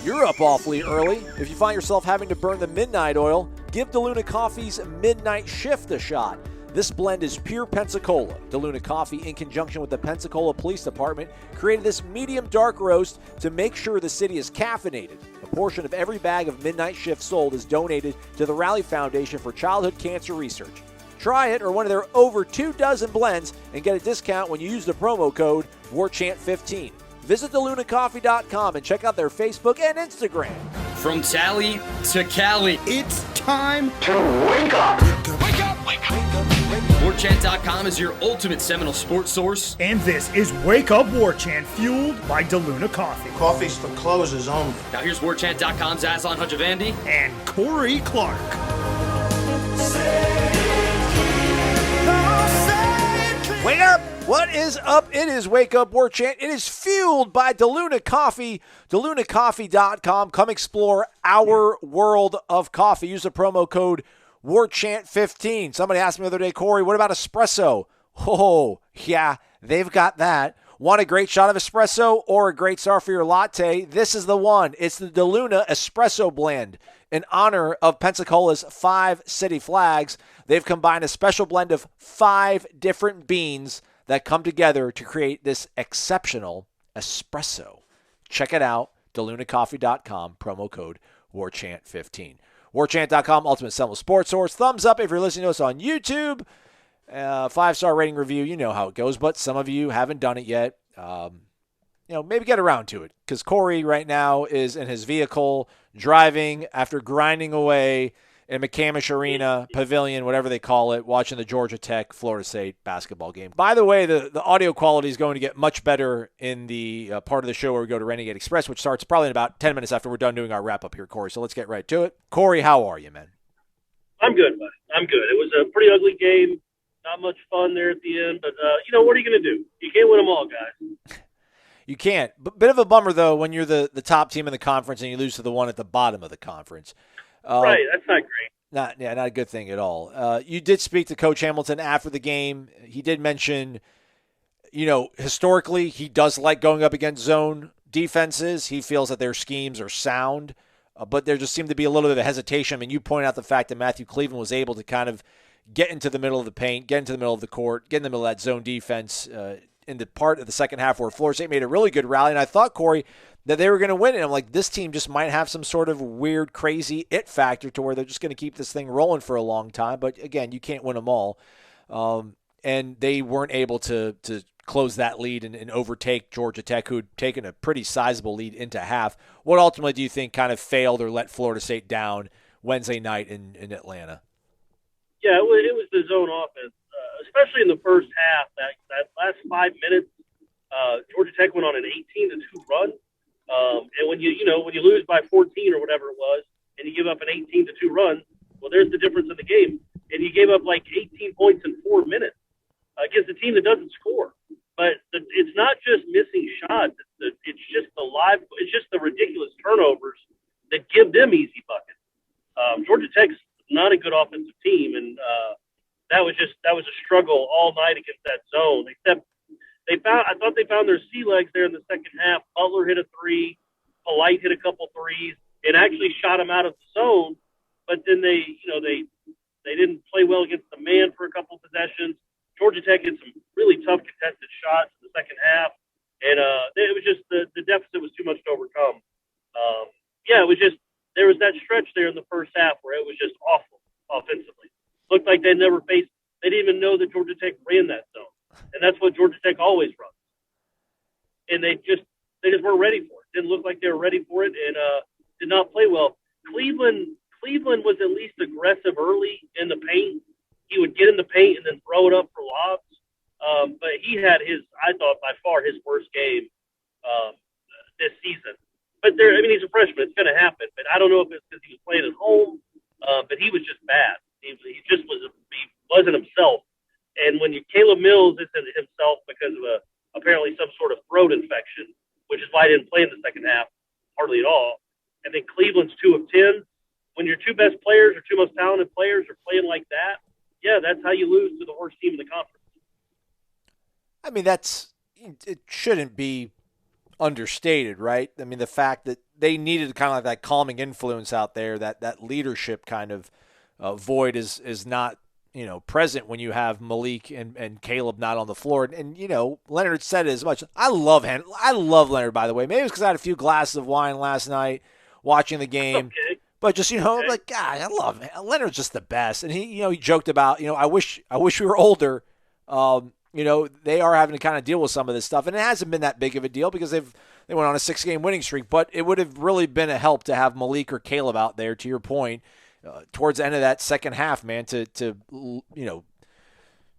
You're up awfully early. If you find yourself having to burn the midnight oil, give DeLuna Coffee's Midnight Shift a shot. This blend is pure Pensacola. DeLuna Coffee, in conjunction with the Pensacola Police Department, created this medium dark roast to make sure the city is caffeinated. A portion of every bag of Midnight Shift sold is donated to the Raleigh Foundation for Childhood Cancer Research. Try it or one of their over 24 blends and get a discount when you use the promo code WARCHANT15. Visit DeLunaCoffee.com and check out their Facebook and Instagram. From Tally to Cali, it's time to wake up. Wake up! Wake up! Warchant.com is your ultimate Seminole sports source. And this is Wake Up Warchant, fueled by DeLuna Coffee. Coffee's for closers only. Now here's Warchant.com's Aslan Hajavandi and Corey Clark. Wake up! What is up? It is Wake Up Warchant. It is fueled by DeLuna Coffee. DeLunaCoffee.com. Come explore our world of coffee. Use the promo code WARCHANT15. Somebody asked me the other day, Corey, what about espresso? Oh, yeah, they've got that. Want a great shot of espresso or a great start for your latte? This is the one. It's the DeLuna Espresso Blend. In honor of Pensacola's 5 city flags, they've combined a special blend of 5 different beans that come together to create this exceptional espresso. Check it out, DeLunaCoffee.com, promo code WARCHANT15. WARCHANT.com, ultimate Seminole sports source. Thumbs up if you're listening to us on YouTube. 5-star rating review, you know how it goes, but some of you haven't done it yet. Maybe get around to it, because Corey right now is in his vehicle driving after grinding away in McCamish Arena, Pavilion, whatever they call it, watching the Georgia Tech Florida State basketball game. By the way, the audio quality is going to get much better in the part of the show where we go to Renegade Express, which starts probably in about 10 minutes after we're done doing our wrap-up here, Corey. So let's get right to it. Corey, how are you, man? I'm good, buddy. I'm good. It was a pretty ugly game. Not much fun there at the end, but, what are you going to do? You can't win them all, guys. You can't. Bit of a bummer, though, when you're the top team in the conference and you lose to the one at the bottom of the conference. Right, that's not great. Not a good thing at all. You did speak to Coach Hamilton after the game. He did mention, historically he does like going up against zone defenses. He feels that their schemes are sound, but there just seemed to be a little bit of hesitation. I mean, you point out the fact that Matthew Cleveland was able to kind of get into the middle of the paint, get into the middle of the court, get in the middle of that zone defense in the part of the second half where Florida State made a really good rally. And I thought, Corey, that they were going to win. And I'm like, this team just might have some sort of weird, crazy it factor to where they're just going to keep this thing rolling for a long time. But, again, you can't win them all. And they weren't able to close that lead and overtake Georgia Tech, who had taken a pretty sizable lead into half. What ultimately do you think kind of failed or let Florida State down Wednesday night in Atlanta? Yeah, it was the zone offense, especially in the first half. That last 5 minutes, Georgia Tech went on an 18-2 run. And when you lose by 14 or whatever it was, and you give up an 18-2 run, well, there's the difference in the game. And you gave up like 18 points in 4 minutes against a team that doesn't score. But it's not just missing shots. It's just the ridiculous turnovers that give them easy buckets. Georgia Tech's not a good offensive team, and that was a struggle all night against that zone. Except I thought they found their sea legs there in the second half. Butler hit a three, Polite hit a couple threes, and actually shot them out of the zone. But then they didn't play well against the man for a couple of possessions. Georgia Tech had some really tough contested shots in the second half, and it was just the deficit was too much to overcome. It was just. There was that stretch there in the first half where it was just awful offensively. Looked like they didn't even know that Georgia Tech ran that zone. And that's what Georgia Tech always runs. And they just weren't ready for it. Didn't look like they were ready for it and did not play well. Cleveland was at least aggressive early in the paint. He would get in the paint and then throw it up for lobs. But he had I thought, by far his worst game this season. But he's a freshman. It's going to happen. But I don't know if it's because he was playing at home. But he was just bad. He wasn't himself. And when Caleb Mills isn't himself because of apparently some sort of throat infection, which is why he didn't play in the second half hardly at all. And then Cleveland's 2 of 10. When your 2 best players or 2 most talented players are playing like that, that's how you lose to the worst team in the conference. I mean, it shouldn't be understated, right? I mean, the fact that they needed kind of like that calming influence out there, that leadership kind of void is not, present when you have Malik and Caleb not on the floor. And Leonard said it as much. I love Leonard, by the way. Maybe it's because I had a few glasses of wine last night watching the game. Okay. But just, like, God, I love him. Leonard's just the best. And he joked about, I wish we were older. They are having to kind of deal with some of this stuff. And it hasn't been that big of a deal because they went on a 6-game winning streak. But it would have really been a help to have Malik or Caleb out there, to your point, towards the end of that second half, man, to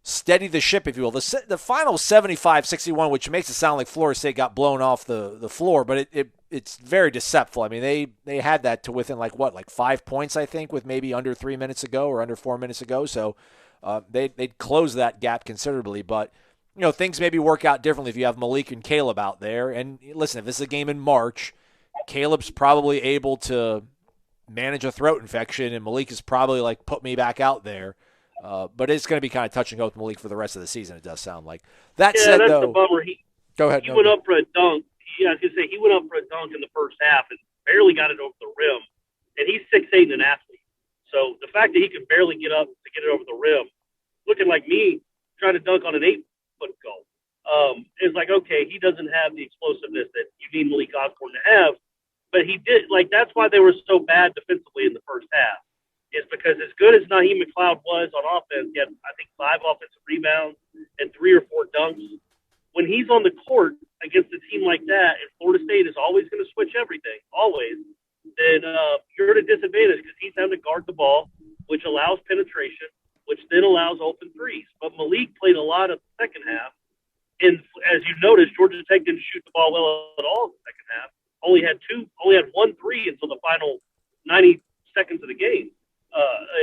steady the ship, if you will. The final 75-61, which makes it sound like Florida State got blown off the floor, but it's very deceptive. I mean, they had that to within like 5 points, I think, with maybe under 3 minutes ago or under 4 minutes ago. So they'd close that gap considerably. But, things maybe work out differently if you have Malik and Caleb out there. And listen, if this is a game in March, Caleb's probably able to manage a throat infection, and Malik is probably like, put me back out there. But it's going to be kind of touch and go with Malik for the rest of the season, it does sound like. That said, that's though, the bummer. Go ahead. He went up for a dunk. Yeah, I was going to say, he went up for a dunk in the first half and barely got it over the rim. And he's 6'8" and an athlete. So the fact that he could barely get up to get it over the rim, looking like me trying to dunk on an 8-foot goal, is like, okay, he doesn't have the explosiveness that you need Malik Osborne to have. But he did, that's why they were so bad defensively in the first half, is because as good as Naheem McLeod was on offense, he had, I think, 5 offensive rebounds and 3 or 4 dunks. When he's on the court against a team like that, and Florida State is always going to switch everything, always, then you're at a disadvantage because he's having to guard the ball, which allows penetration, which then allows open threes. But Malik played a lot of the second half. And as you noticed, Georgia Tech didn't shoot the ball well at all in the second half. Only had 1 3 until the final 90 seconds of the game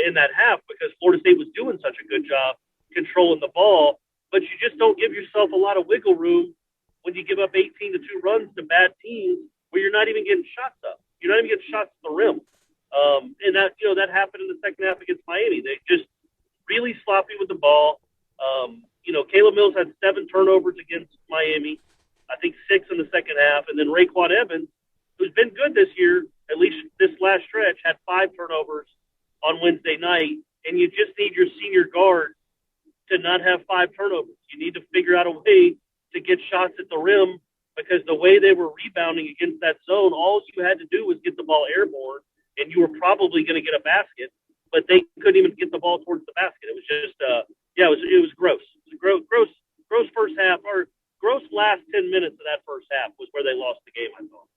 in that half because Florida State was doing such a good job controlling the ball. But you just don't give yourself a lot of wiggle room when you give up 18-2 runs to bad teams where you're not even getting shots up. You're not even getting shots at the rim. And that happened in the second half against Miami. They just really sloppy with the ball. Caleb Mills had 7 turnovers against Miami. I think 6 in the second half. And then Raekwon Evans, who's been good this year, at least this last stretch, had 5 turnovers on Wednesday night. And you just need your senior guard to not have 5 turnovers. You need to figure out a way to get shots at the rim because the way they were rebounding against that zone, all you had to do was get the ball airborne, and you were probably going to get a basket, but they couldn't even get the ball towards the basket. It was just, it was gross. It was gross first half, or gross last 10 minutes of that first half was where they lost the game, I thought.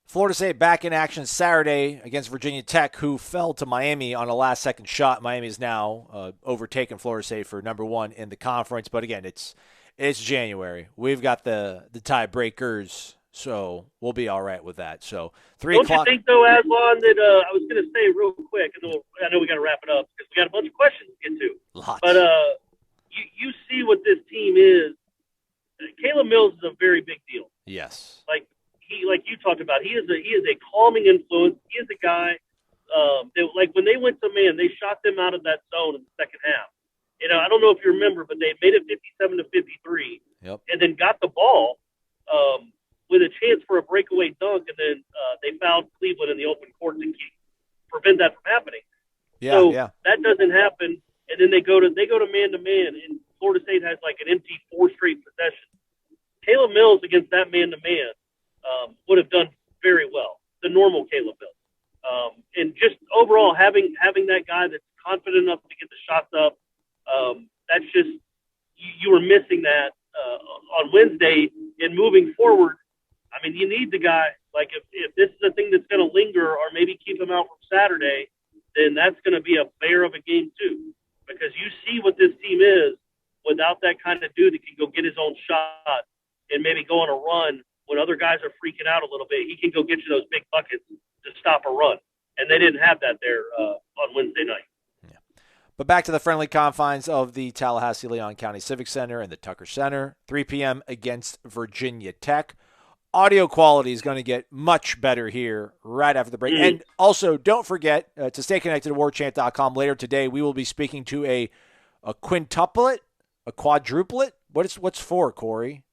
Florida State back in action Saturday against Virginia Tech, who fell to Miami on a last-second shot. Miami is now overtaken Florida State for number 1 in the conference. But, again, it's January. We've got the tiebreakers, so we'll be all right with that. So 3 o'clock. Don't you think, though, Aslan, that I was going to say real quick, and I know we got to wrap it up because we got a bunch of questions to get to. Lots. But you see what this team is. Caleb Mills is a very big deal. Yes. Like you talked about, he is a calming influence. He is a guy that, when they went to man, they shot them out of that zone in the second half. I don't know if you remember, but they made it 57-53, yep, and then got the ball with a chance for a breakaway dunk, and then they fouled Cleveland in the open court to prevent that from happening. Yeah, that doesn't happen, and then they go to man to man, and Florida State has like an empty 4 straight possessions. Caleb Mills against that man to man would have done very well, the normal Caleb Mills. And just overall having that guy that's confident enough to get the shots up, that's just you were missing that on Wednesday. And moving forward, I mean, you need the guy. Like if this is a thing that's going to linger or maybe keep him out from Saturday, then that's going to be a bear of a game too. Because you see what this team is without that kind of dude that can go get his own shot and maybe go on a run when other guys are freaking out a little bit. He can go get you those big buckets to stop a run. And they didn't have that there on Wednesday night. But back to the friendly confines of the Tallahassee-Leon County Civic Center and the Tucker Center, 3 p.m. against Virginia Tech. Audio quality is going to get much better here right after the break. And also, don't forget to stay connected to warchant.com. Later today, we will be speaking to a quintuplet, a quadruplet. What's 4, Corey?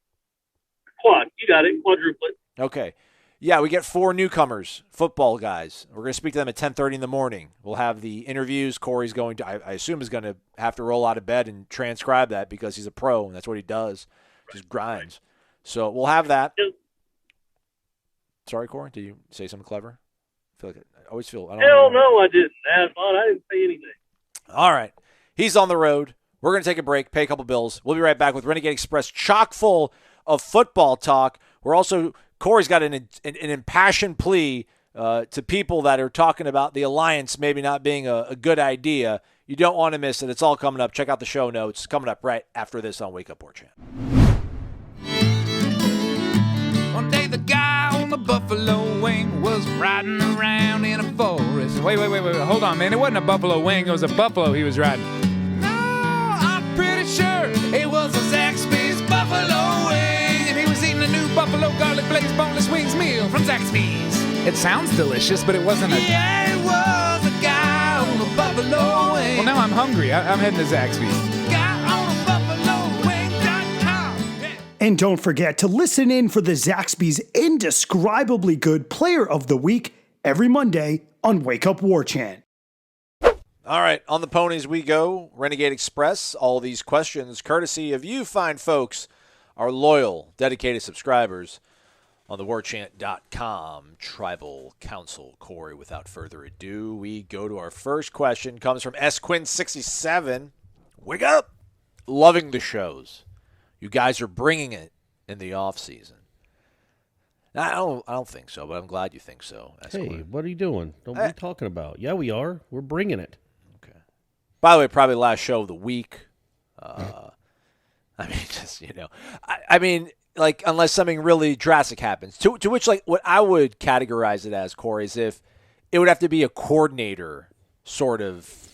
Quad. You got it. Quadruplet. Okay. Yeah, we get 4 newcomers, football guys. We're going to speak to them at 10:30 in the morning. We'll have the interviews. Corey's going to, I assume, is going to have to roll out of bed and transcribe that because he's a pro, and that's what he does. Just grinds. So we'll have that. Yep. Sorry, Corey, did you say something clever? I feel like I always feel. I don't Hell know. no, I didn't. I didn't say anything. All right. He's on the road. We're going to take a break, pay a couple bills. We'll be right back with Renegade Express, chock full of football talk. We're also, Corey's got an impassioned plea to people that are talking about the alliance maybe not being a good idea. You don't want to miss it. It's all coming up. Check out the show notes. Coming up right after this on Wake Up Warchant. One day the guy on the buffalo wing was riding around in a forest. Wait, hold on, man. It wasn't a buffalo wing. It was a buffalo he was riding. No, I'm pretty sure it was a Zaxby's buffalo wing. And he was eating a new buffalo garlic glazed boneless wings meal from Zaxby's. It sounds delicious, but it wasn't a... Yeah, it was a guy on a buffalo wing. Well, now I'm hungry. I'm heading to Zaxby's. And don't forget to listen in for the Zaxby's indescribably good Player of the Week every Monday on Wake Up Warchant. All right, on the ponies we go. Renegade Express. All these questions courtesy of you fine folks, our loyal, dedicated subscribers on the warchant.com tribal council. Corey, without further ado, we go to our first question. Comes from SQuinn67. Wake up! Loving the shows. You guys are bringing it in the off season. I don't think so, but I'm glad you think so. Hey, what are you doing? What are you talking about? Yeah, we are. We're bringing it. Okay. By the way, probably last show of the week. I mean, just I mean, like unless something really drastic happens. To which, like, what I would categorize it as, Corey, is if it would have to be a coordinator sort of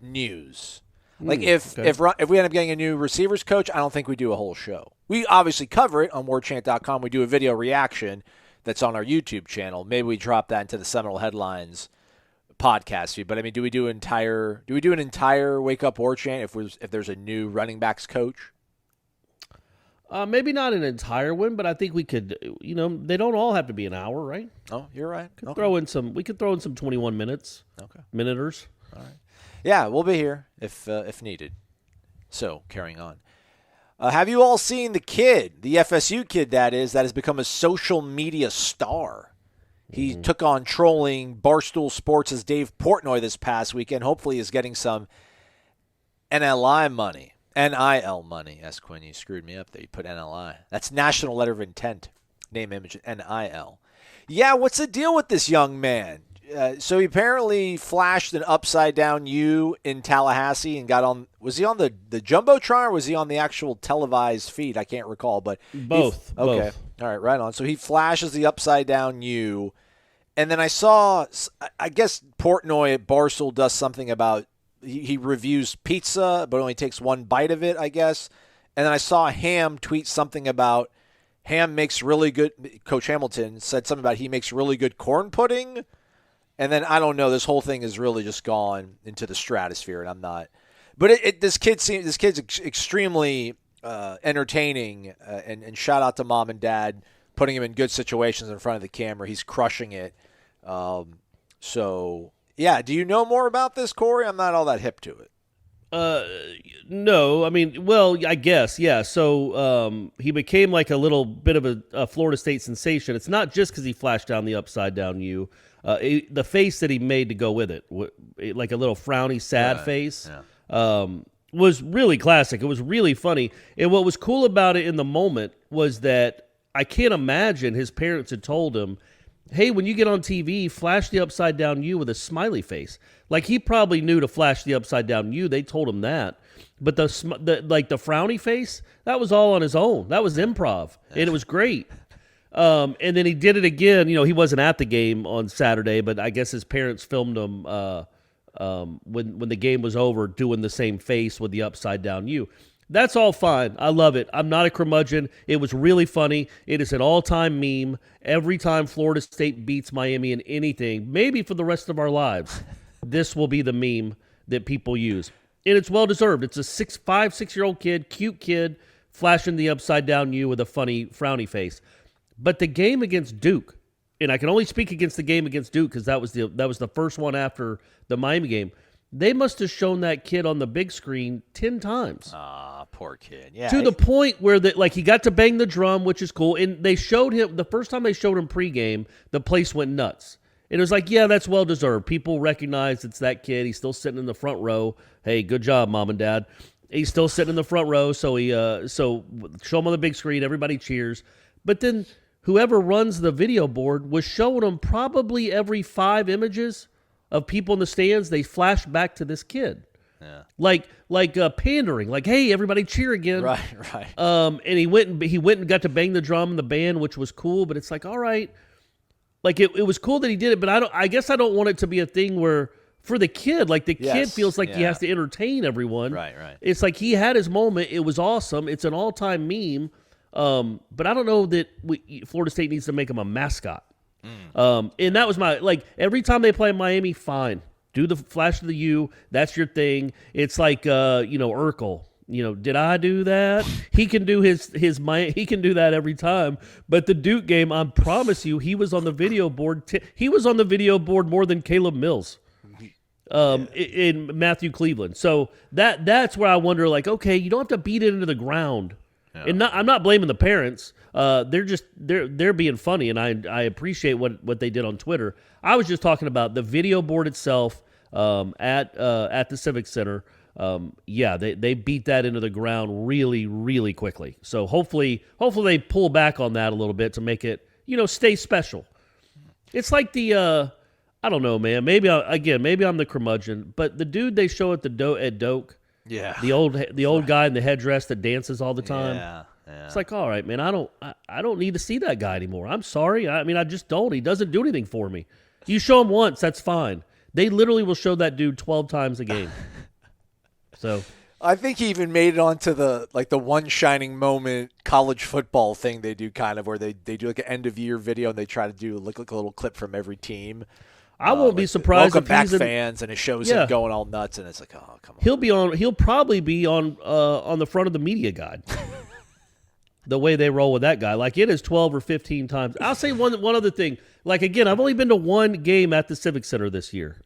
news. Like if we end up getting a new receivers coach, I don't think we do a whole show. We obviously cover it on warchant.com. We do a video reaction that's on our YouTube channel. Maybe we drop that into the Seminole Headlines podcast feed. But I mean, do we do an entire Wake Up Warchant if there's a new running backs coach? Maybe not an entire one, but I think we could. They don't all have to be an hour, right? Oh, you're right. We could throw in some 21 minutes. Okay, minuters. All right. Yeah, we'll be here if needed. So, carrying on. Have you all seen the kid, the FSU kid that has become a social media star? He took on trolling Barstool Sports' Dave Portnoy this past weekend. Hopefully is getting some NIL money. S. Quinn, you screwed me up there. You put NLI. That's National Letter of Intent. Name, image, NIL. Yeah, what's the deal with this young man? So he apparently flashed an upside-down U in Tallahassee and got on – was he on the Jumbotron or was he on the actual televised feed? I can't recall. But Both. Okay. Both. All right, right on. So he flashes the upside-down U. And then I saw – I guess Portnoy at Barstool does something about he reviews pizza but only takes one bite of it, I guess. And then I saw Ham tweet something about Ham makes really good – Coach Hamilton said something about he makes really good corn pudding. And then, I don't know, this whole thing has really just gone into the stratosphere, and I'm not. But this kid's extremely entertaining, and shout out to mom and dad, putting him in good situations in front of the camera. He's crushing it. So, yeah, do you know more about this, Corey? I'm not all that hip to it. No, I mean, well, I guess, yeah. So he became like a little bit of a Florida State sensation. It's not just because he flashed down the upside-down U. The face that he made to go with it, like a little frowny, sad face, was really classic. It was really funny. And what was cool about it in the moment was that I can't imagine his parents had told him, hey, when you get on TV, flash the upside-down U with a smiley face. Like, he probably knew to flash the upside-down U. They told him that. But the frowny face, that was all on his own. That was improv, and it was great. And then he did it again. He wasn't at the game on Saturday, but I guess his parents filmed him when the game was over doing the same face with the upside-down U. That's all fine. I love it. I'm not a curmudgeon. It was really funny. It is an all-time meme. Every time Florida State beats Miami in anything, maybe for the rest of our lives, this will be the meme that people use. And it's well-deserved. It's a 6-year-old kid, cute kid, flashing the upside down U with a funny frowny face. But the game against Duke, and I can only speak against the game against Duke because that was the first one after the Miami game. They must have shown that kid on the big screen 10 times. Poor kid. Yeah. To the point where he got to bang the drum, which is cool. And they showed him, the first time they showed him pregame, the place went nuts. And it was like, yeah, that's well-deserved. People recognize it's that kid. He's still sitting in the front row. Hey, good job, Mom and Dad. He's still sitting in the front row, so so show him on the big screen. Everybody cheers. But then whoever runs the video board was showing them probably every 5 images of people in the stands. They flash back to this kid. Yeah. Like pandering, like, hey, everybody cheer again. Right. And he went and got to bang the drum in the band, which was cool, but it's like, all right. Like it was cool that he did it, but I guess I don't want it to be a thing where for the kid, like the kid feels like he has to entertain everyone. Right. It's like he had his moment. It was awesome. It's an all-time meme. But I don't know that Florida State needs to make him a mascot. And that was every time they play Miami, fine. Do the flash of the U. That's your thing. It's like, Urkel. Did I do that? He can do he can do that every time. But the Duke game, I promise you, he was on the video board. He was on the video board more than Caleb Mills. In Matthew Cleveland. So that's where I wonder, like, okay, you don't have to beat it into the ground. Yeah. And I'm not blaming the parents. They're being funny, and I appreciate what they did on Twitter. I was just talking about the video board itself at the Civic Center. They beat that into the ground really, really quickly. So hopefully they pull back on that a little bit to make it, stay special. It's like the I don't know, man. Maybe I'm the curmudgeon, but the dude they show at Doak, the old guy in the headdress that dances all the time. Yeah. It's like, all right, man. I don't need to see that guy anymore. I'm sorry. I just don't. He doesn't do anything for me. You show him once, that's fine. They literally will show that dude 12 times a game. So I think he even made it onto the one shining moment college football thing they do, kind of where they do like an end of year video and they try to do like a little clip from every team. I won't be surprised welcome if back he's in, fans, and it shows him going all nuts, and it's like, oh, come on. He'll probably be on the front of the media guide. The way they roll with that guy, like it is 12 or 15 times. I'll say one other thing. Like again, I've only been to one game at the Civic Center this year.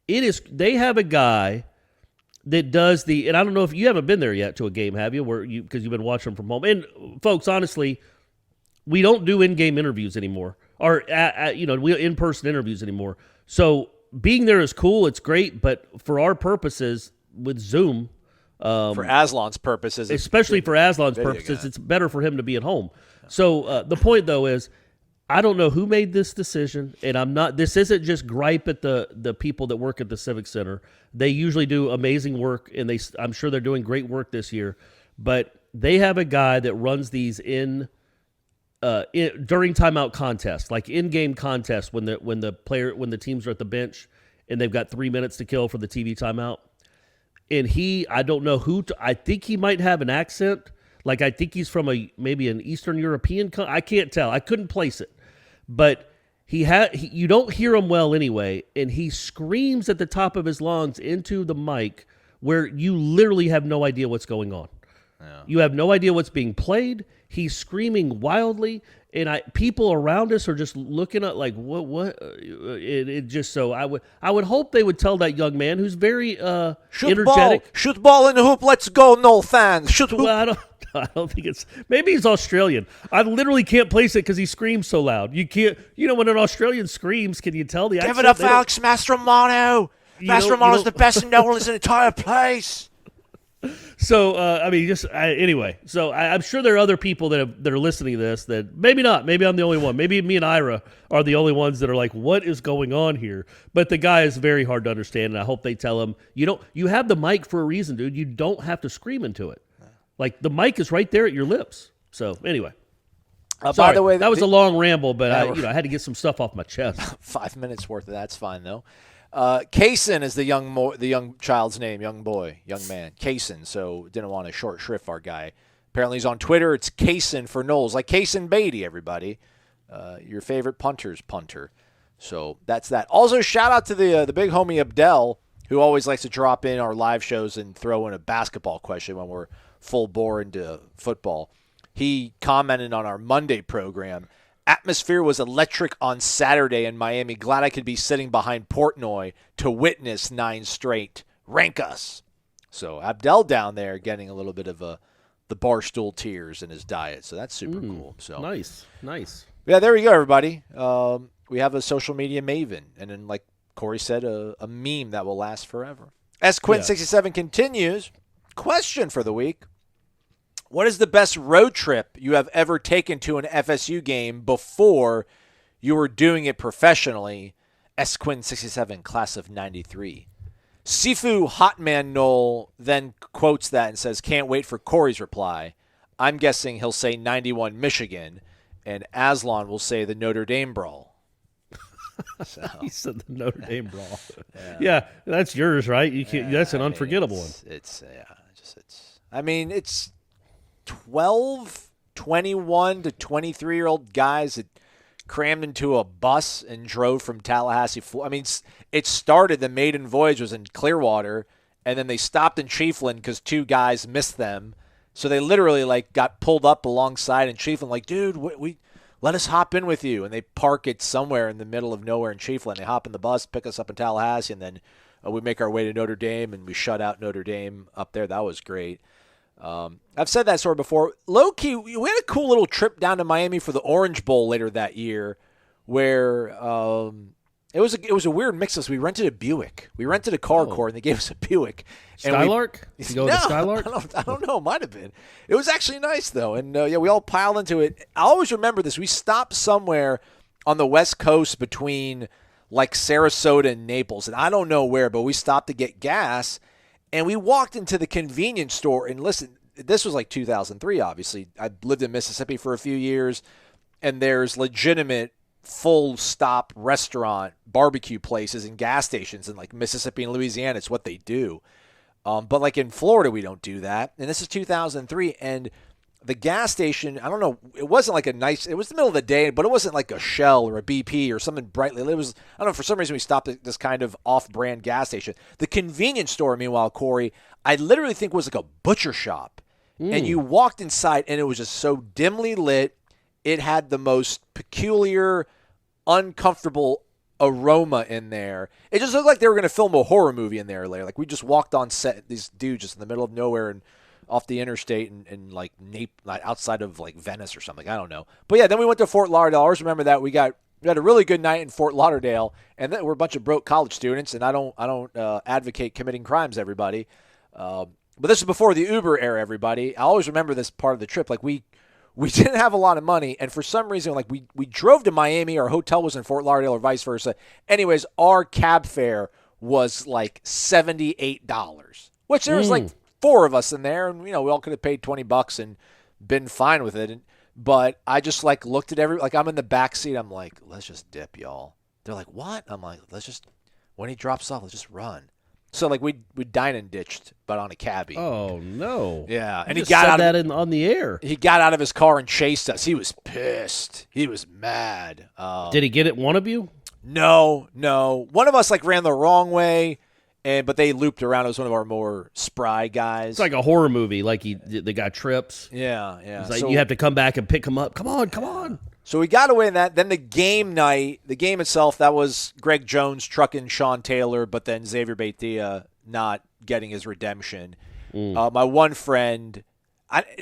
They have a guy that does and I don't know if you haven't been there yet to a game, have you? Because you've been watching from home. And folks, honestly, we don't do in-game interviews anymore. Or in-person interviews anymore. So being there is cool, it's great, but for our purposes with Zoom, for Aslan's purposes, especially for Aslan's purposes, guy. It's better for him to be at home. So the point though is, I don't know who made this decision, and this isn't just gripe at the people that work at the Civic Center. They usually do amazing work, and I'm sure they're doing great work this year. But they have a guy that runs these during timeout contests, like in-game contests when the teams are at the bench and they've got 3 minutes to kill for the TV timeout. And I don't know I think he might have an accent. Like I think he's from maybe an Eastern European I can't tell. I couldn't place it. But you don't hear him well anyway, and he screams at the top of his lungs into the mic where you literally have no idea what's going on. Yeah. You have no idea what's being played. He's screaming wildly, and people around us are just looking at like what. It just so I would hope they would tell that young man who's very energetic. Shoot ball in the hoop. Let's go, Noles fans. Shoot hoop. Well, I don't think maybe he's Australian. I literally can't place it because he screams so loud. You can't. When an Australian screams, can you tell the accent? Give it up, Alex Mastromano. Mastromano's the best Noles in the entire place. So, anyway. So, I'm sure there are other people that are listening to this that maybe not. Maybe I'm the only one. Maybe me and Ira are the only ones that are like, what is going on here? But the guy is very hard to understand, and I hope they tell him, you have the mic for a reason, dude. You don't have to scream into it. Like, the mic is right there at your lips. So, anyway. By the way, that was a long ramble, but I had to get some stuff off my chest. 5 minutes worth of that's fine, though. Kaysen is the young child's name, young boy, young man. Kaysen, so didn't want to short shrift our guy. Apparently he's on Twitter. It's Kaysen for Noles, like Kaysen Beatty, everybody. Your favorite punter's punter. So that's that. Also, shout out to the big homie Abdel, who always likes to drop in our live shows and throw in a basketball question when we're full bore into football. He commented on our Monday program, atmosphere was electric on Saturday in Miami. Glad I could be sitting behind Portnoy to witness 9 straight. Rank us. So Abdel down there getting a little bit of the Barstool tears in his diet. So that's super cool. So Nice. Yeah, there we go, everybody. We have a social media maven. And then, like Corey said, a meme that will last forever. As Quinn67 continues, question for the week. What is the best road trip you have ever taken to an FSU game before you were doing it professionally? S. Quinn67, class of 93. Sifu Hotman Nole then quotes that and says, can't wait for Corey's reply. I'm guessing he'll say 91 Michigan, and Aslan will say the Notre Dame brawl. So. He said the Notre Dame brawl. Yeah, that's yours, right? You can't. That's an unforgettable one. It's 12, 21 to 23-year-old guys that crammed into a bus and drove from Tallahassee, Florida. I mean, it started, the maiden voyage was in Clearwater, and then they stopped in Chiefland because 2 guys missed them. So they literally, like, got pulled up alongside in Chiefland, like, dude, we let us hop in with you. And they park it somewhere in the middle of nowhere in Chiefland. They hop in the bus, pick us up in Tallahassee, and then we make our way to Notre Dame, and we shut out Notre Dame up there. That was great. I've said that sort of before. Low-key, we had a cool little trip down to Miami for the Orange Bowl later that year where it was a weird mix of us. We rented a Buick. We rented a car, Corey, and they gave us a Buick. Skylark? You go with the Skylark? I don't know. It might have been. It was actually nice, though. And, we all piled into it. I always remember this. We stopped somewhere on the West Coast between, like, Sarasota and Naples. And I don't know where, but we stopped to get gas. And we walked into the convenience store, and listen, this was like 2003, obviously. I lived in Mississippi for a few years, and there's legitimate full-stop restaurant barbecue places and gas stations in like Mississippi and Louisiana. It's what they do. But like in Florida, we don't do that. And this is 2003, and the gas station, I don't know, it wasn't like it was the middle of the day, but it wasn't like a Shell or a BP or something brightly. It was, I don't know, for some reason we stopped at this kind of off-brand gas station. The convenience store, meanwhile, Corey, I literally think was like a butcher shop. And you walked inside, and it was just so dimly lit. It had the most peculiar, uncomfortable aroma in there. It just looked like they were going to film a horror movie in there later. Like we just walked on set, these dudes just in the middle of nowhere and off the interstate and like outside of like Venice or something. I don't know. But yeah, then we went to Fort Lauderdale. I always remember that we had a really good night in Fort Lauderdale, and then we're a bunch of broke college students. And I don't advocate committing crimes, everybody. But this is before the Uber era, everybody. I always remember this part of the trip. Like we didn't have a lot of money, and for some reason, like we drove to Miami. Our hotel was in Fort Lauderdale, or vice versa. Anyways, our cab fare was like $78, which there was like 4 of us in there, and we all could have paid $20 and been fine with it. But I just like looked at like I'm in the back seat. I'm like, let's just dip, y'all. They're like, what? I'm like, when he drops off, let's just run. So like we dine and ditched, but on a cabbie. Oh no! Yeah, and he got said that on the air. He got out of his car and chased us. He was pissed. He was mad. Did he get at one of you? No. One of us like ran the wrong way, but they looped around. It was one of our more spry guys. It's like a horror movie. Like the guy trips. Yeah. It's like you have to come back and pick him up. Come on. So we got away in that. Then the game night, the game itself, that was Greg Jones trucking Sean Taylor, but then Xavier Beitia not getting his redemption. My one friend,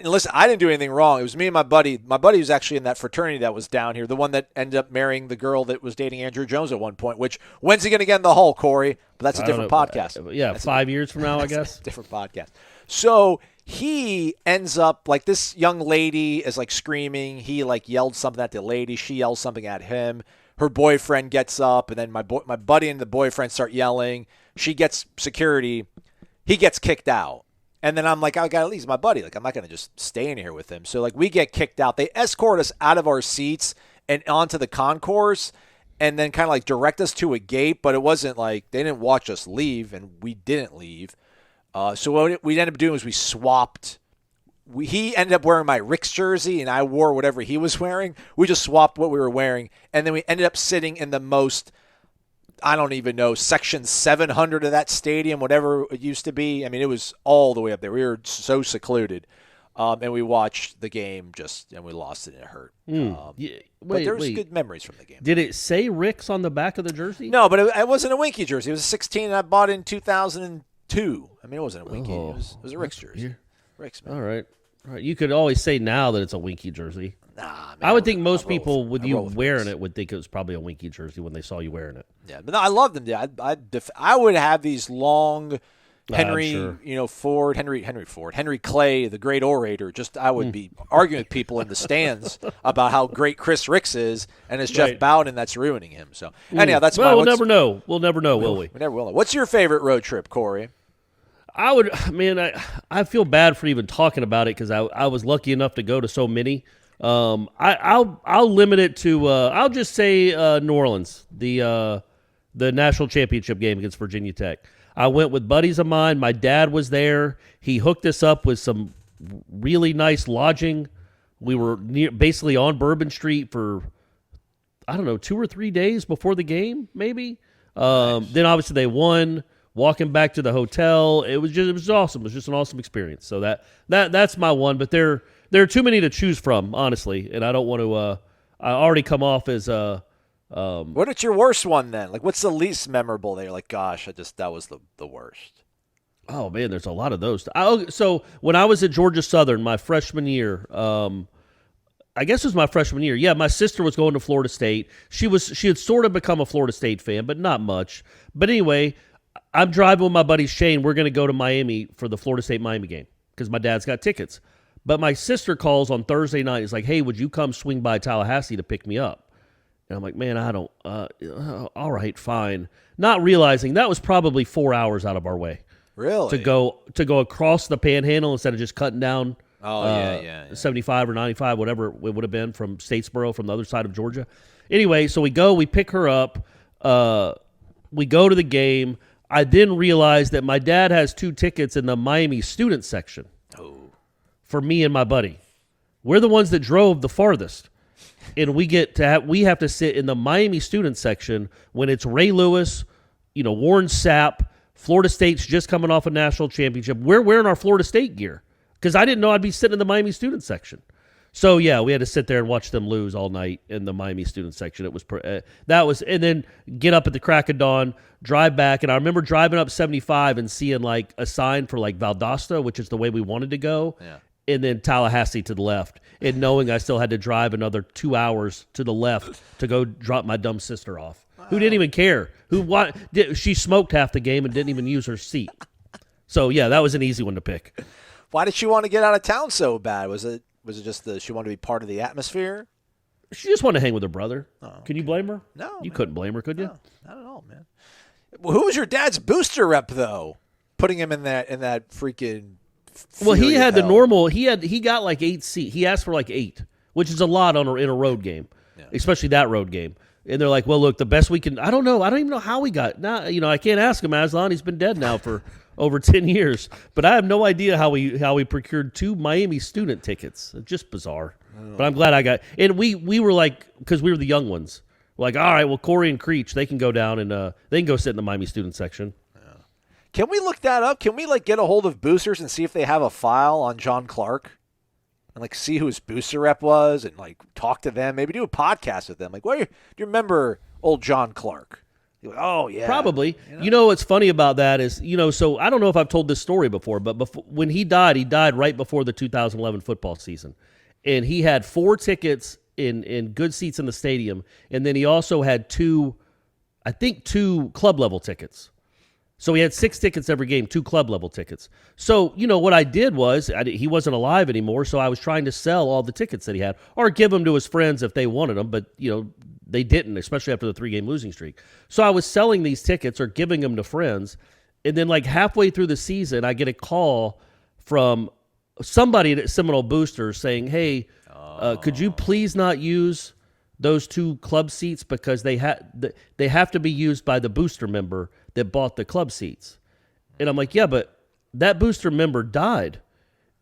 listen, I didn't do anything wrong. It was me and my buddy. My buddy was actually in that fraternity that was down here, the one that ended up marrying the girl that was dating Andrew Jones at one point, which, when's he going to get in the Hall, Corey? But that's a different podcast. Yeah, that's 5 years from now, I guess. Different podcast. So he ends up, like, this young lady is, like, screaming. He, like, yelled something at the lady. She yells something at him. Her boyfriend gets up, and then my buddy and the boyfriend start yelling. She gets security. He gets kicked out. And then I'm like, I got to leave my buddy. Like, I'm not going to just stay in here with him. So, like, we get kicked out. They escort us out of our seats and onto the concourse and then kind of, like, direct us to a gate. But it wasn't like they didn't watch us leave, and we didn't leave. So what we ended up doing was we swapped. He ended up wearing my Rick's jersey, and I wore whatever he was wearing. We just swapped what we were wearing, and then we ended up sitting in the most I don't even know, section 700 of that stadium, whatever it used to be. I mean, it was all the way up there. We were so secluded. And we watched the game and we lost it and it hurt. But there was good memories from the game. Did it say Rick's on the back of the jersey? No, but it wasn't a Winky jersey. It was a 16, and I bought it in 2002. I mean, it wasn't a Winky. It was a Rick's jersey. Rick's, man. All right. You could always say now that it's a Winky jersey. Nah, man, I would think most people with you wearing it would think it was probably a Winky jersey when they saw you wearing it. Yeah, but no, I love them. Yeah, I would have these long Henry, Ford, Henry Clay, the great orator. I would be arguing with people in the stands about how great Chris Ricks is, and it's Jeff Bowden that's ruining him. So anyhow, that's we'll never know. We'll never know, will we? We never will know. What's your favorite road trip, Corey? I feel bad for even talking about it because I was lucky enough to go to so many. I'll limit it to I'll just say New Orleans, the national championship game against Virginia Tech. I went with buddies of mine. My dad was there. He hooked us up with some really nice lodging. We were basically on Bourbon Street for, 2 or 3 days before the game, maybe. Nice. Then obviously they won. Walking back to the hotel, it was awesome. It was just an awesome experience. So that's my one. But there are too many to choose from, honestly, and I don't want to. I already come off as what is your worst one then? Like, what's the least memorable that you're like, gosh, that was the worst? Oh man, there's a lot of those. So when I was at Georgia Southern, my freshman year, I guess it was my freshman year. Yeah, my sister was going to Florida State. She had sort of become a Florida State fan, but not much. But anyway, I'm driving with my buddy Shane. We're going to go to Miami for the Florida State-Miami game because my dad's got tickets. But my sister calls on Thursday night. It's like, hey, would you come swing by Tallahassee to pick me up? And I'm like, man, I don't. All right, fine. Not realizing that was probably 4 hours out of our way. Really? To go across the Panhandle instead of just cutting down 75 or 95, whatever it would have been from Statesboro, from the other side of Georgia. Anyway, so we pick her up. We go to the game. I then realized that my dad has 2 tickets in the Miami student section for me and my buddy. We're the ones that drove the farthest. And we have to sit in the Miami student section when it's Ray Lewis, Warren Sapp, Florida State's just coming off a national championship. We're wearing our Florida State gear because I didn't know I'd be sitting in the Miami student section. So yeah, we had to sit there and watch them lose all night in the Miami student section. It was and then get up at the crack of dawn, drive back, and I remember driving up 75 and seeing like a sign for like Valdosta, which is the way we wanted to go. Yeah. And then Tallahassee to the left, and knowing I still had to drive another 2 hours to the left to go drop my dumb sister off, who didn't even care. She smoked half the game and didn't even use her seat. So yeah, that was an easy one to pick. Why did she want to get out of town so bad? Was it just she wanted to be part of the atmosphere? She just wanted to hang with her brother. Oh, okay. Can you blame her? No, you couldn't blame her, could you? No, not at all, man. Well, who was your dad's booster rep though? Putting him in that freaking. Well, he had the normal. He got like 8 seats. He asked for like 8, which is a lot in a road game, especially that road game. And they're like, "Well, look, the best we can." I don't know. I don't even know how we got. Now, I can't ask him, Aslan. He's been dead now for over 10 years. But I have no idea how we procured 2 Miami student tickets. It's just bizarre. But I'm glad I got. And we were like, because we were the young ones. We're like, all right, well, Corey and Creech, they can go down and they can go sit in the Miami student section. Can we look that up? Can we get a hold of boosters and see if they have a file on John Clark and see who his booster rep was and talk to them? Maybe do a podcast with them. Do you remember old John Clark? You're like, oh yeah, probably. What's funny about that is so I don't know if I've told this story before, but when he died right before the 2011 football season, and he had 4 tickets in good seats in the stadium, and then he also had 2 club level tickets. So he had 6 tickets every game, 2 club level tickets. So, what I did was, he wasn't alive anymore, so I was trying to sell all the tickets that he had, or give them to his friends if they wanted them, but, they didn't, especially after the 3-game losing streak. So I was selling these tickets or giving them to friends, and then halfway through the season, I get a call from somebody at Seminole Boosters saying, hey, could you please not use those 2 club seats because they have to be used by the booster member that bought the club seats. And I'm like, yeah, but that booster member died.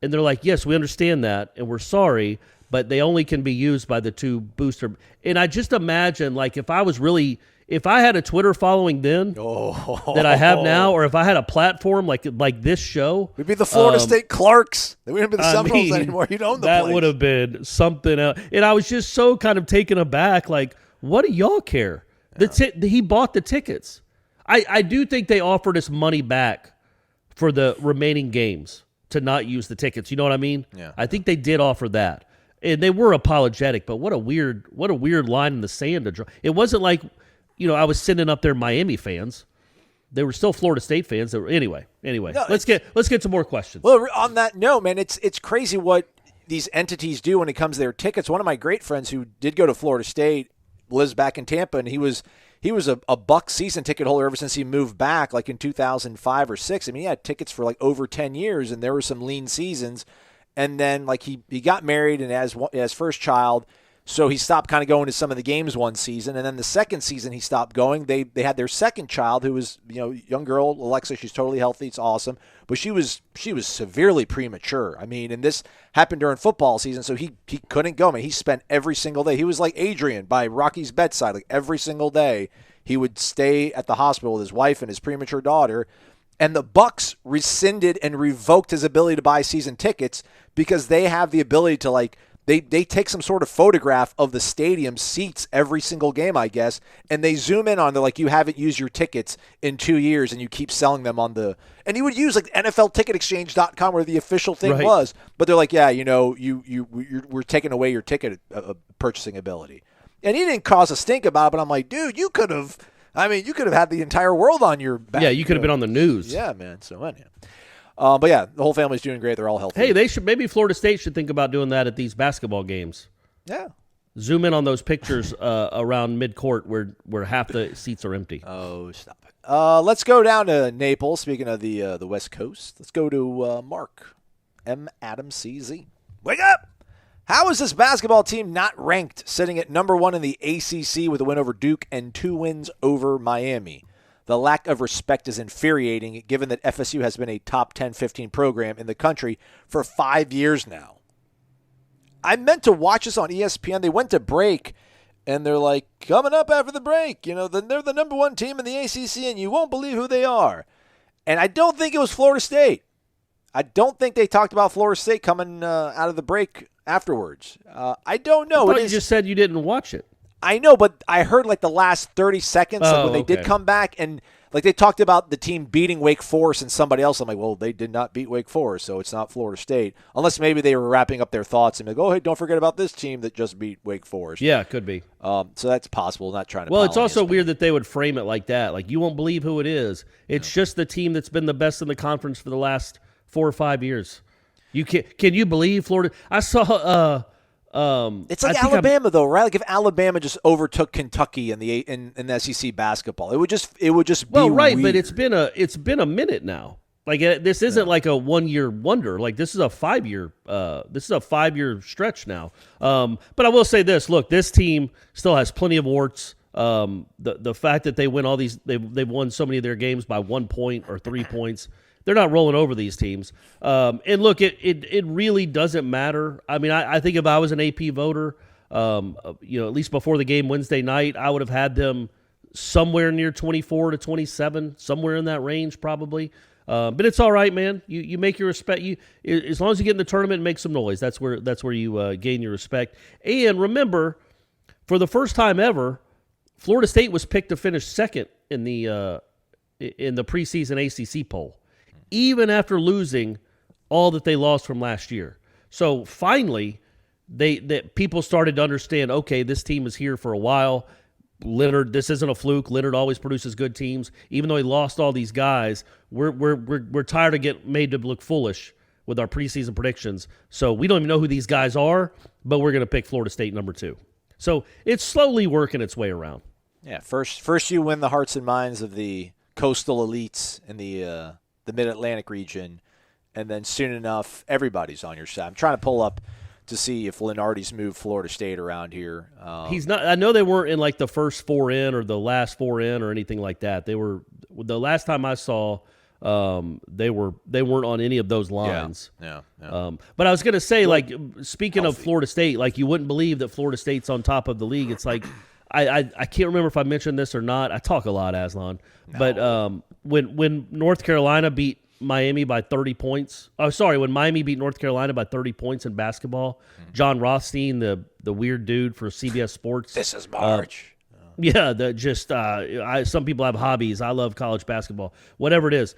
And they're like, yes, we understand that, and we're sorry, but they only can be used by the 2 booster. And I just imagine, if I was really if I had a Twitter following then that I have now, or if I had a platform like this show, we'd be the Florida State Clarks. We wouldn't be the Seminoles anymore. You'd own the that place. would have been something else. And I was just so kind of taken aback. Like, what do y'all care? He bought the tickets. I do think they offered us money back for the remaining games to not use the tickets. You know what I mean? Yeah. I think they did offer that. And they were apologetic, but what a weird line in the sand to draw. It wasn't like, I was sending up their Miami fans. They were still Florida State fans. Anyway. No, let's get to more questions. Well, on that note, man, it's crazy what these entities do when it comes to their tickets. One of my great friends who did go to Florida State lives back in Tampa, and he was a Buck season ticket holder ever since he moved back, like in 2005 or 6. I mean, he had tickets for like over 10 years, and there were some lean seasons. And then like he got married and has his first child. So he stopped kind of going to some of the games one season, and then the second season he stopped going. They had their second child, who was young girl Alexa. She's totally healthy. It's awesome, but she was severely premature. I mean, and this happened during football season, so he couldn't go. I mean, he spent every single day. He was like Adrian by Rocky's bedside, like every single day he would stay at the hospital with his wife and his premature daughter. And the Bucks rescinded and revoked his ability to buy season tickets because they have the ability to like. They take some sort of photograph of the stadium seats every single game, I guess, and they zoom in on. They're like, you haven't used your tickets in 2 years, and you keep selling them on the. And you would use like NFLTicketExchange.com where the official thing was, but they're like, yeah, we're taking away your ticket purchasing ability, and he didn't cause a stink about it. But I'm like, dude, you could have had the entire world on your back. Yeah, you could have been on the news. Yeah, man. So anyhow. But yeah, the whole family's doing great. They're all healthy. Hey, maybe Florida State should think about doing that at these basketball games. Yeah. Zoom in on those pictures around midcourt where half the seats are empty. Oh, stop it. Let's go down to Naples. Speaking of the West Coast, let's go to Mark M. Adam CZ. Wake up! How is this basketball team not ranked, sitting at number 1 in the ACC with a win over Duke and 2 wins over Miami? The lack of respect is infuriating, given that FSU has been a top 10-15 program in the country for 5 years now. I meant to watch this on ESPN. They went to break, and they're like, coming up after the break, they're the number 1 team in the ACC, and you won't believe who they are. And I don't think it was Florida State. I don't think they talked about Florida State coming out of the break afterwards. I don't know. I thought you just said you didn't watch it. I know, but I heard like the last 30 seconds when they did come back, and like they talked about the team beating Wake Forest and somebody else. I'm like, well, they did not beat Wake Forest, so it's not Florida State. Unless maybe they were wrapping up their thoughts and be like, oh, hey, don't forget about this team that just beat Wake Forest. Yeah, it could be. So that's possible. Not trying to. Well, it's also weird that they would frame it like that. Like, you won't believe who it is. It's just the team that's been the best in the conference for the last 4 or 5 years. Can you believe Florida? I saw. It's like Alabama, though, right? Like if Alabama just overtook Kentucky in the SEC basketball, it would just be right. weird. But it's been a minute now. Like this isn't like a 1 year wonder. Like this is a 5 year. This is a 5 year stretch now. But I will say this: look, this team still has plenty of warts. The fact that they win all these, they've won so many of their games by 1 point or 3 points. They're not rolling over these teams. And look, it really doesn't matter. I mean, I think if I was an AP voter, at least before the game Wednesday night, I would have had them somewhere near 24 to 27, somewhere in that range probably. But it's all right, man. You make your respect. As long as you get in the tournament and make some noise, that's where you gain your respect. And remember, for the first time ever, Florida State was picked to finish second in the preseason ACC poll, even after losing all that they lost from last year. So finally, people started to understand, okay, this team is here for a while. Leonard, this isn't a fluke. Leonard always produces good teams. Even though he lost all these guys, we're tired of getting made to look foolish with our preseason predictions. So we don't even know who these guys are, but we're going to pick Florida State number 2. So it's slowly working its way around. Yeah, first you win the hearts and minds of the coastal elites in the Mid-Atlantic region, and then soon enough, everybody's on your side. I'm trying to pull up to see if Lenardi's moved Florida State around here. He's not. I know they weren't in like the first 4 in or the last 4 in or anything like that. They were. The last time I saw, they weren't on any of those lines. Yeah. But I was going to say, like, speaking of Florida State, like you wouldn't believe that Florida State's on top of the league. It's like I can't remember if I mentioned this or not. I talk a lot, Aslan. No. But when North Carolina beat Miami by 30 points. Oh, sorry, when Miami beat North Carolina by 30 points in basketball, John Rothstein, the weird dude for CBS Sports. This is March. Yeah, some people have hobbies. I love college basketball. Whatever it is.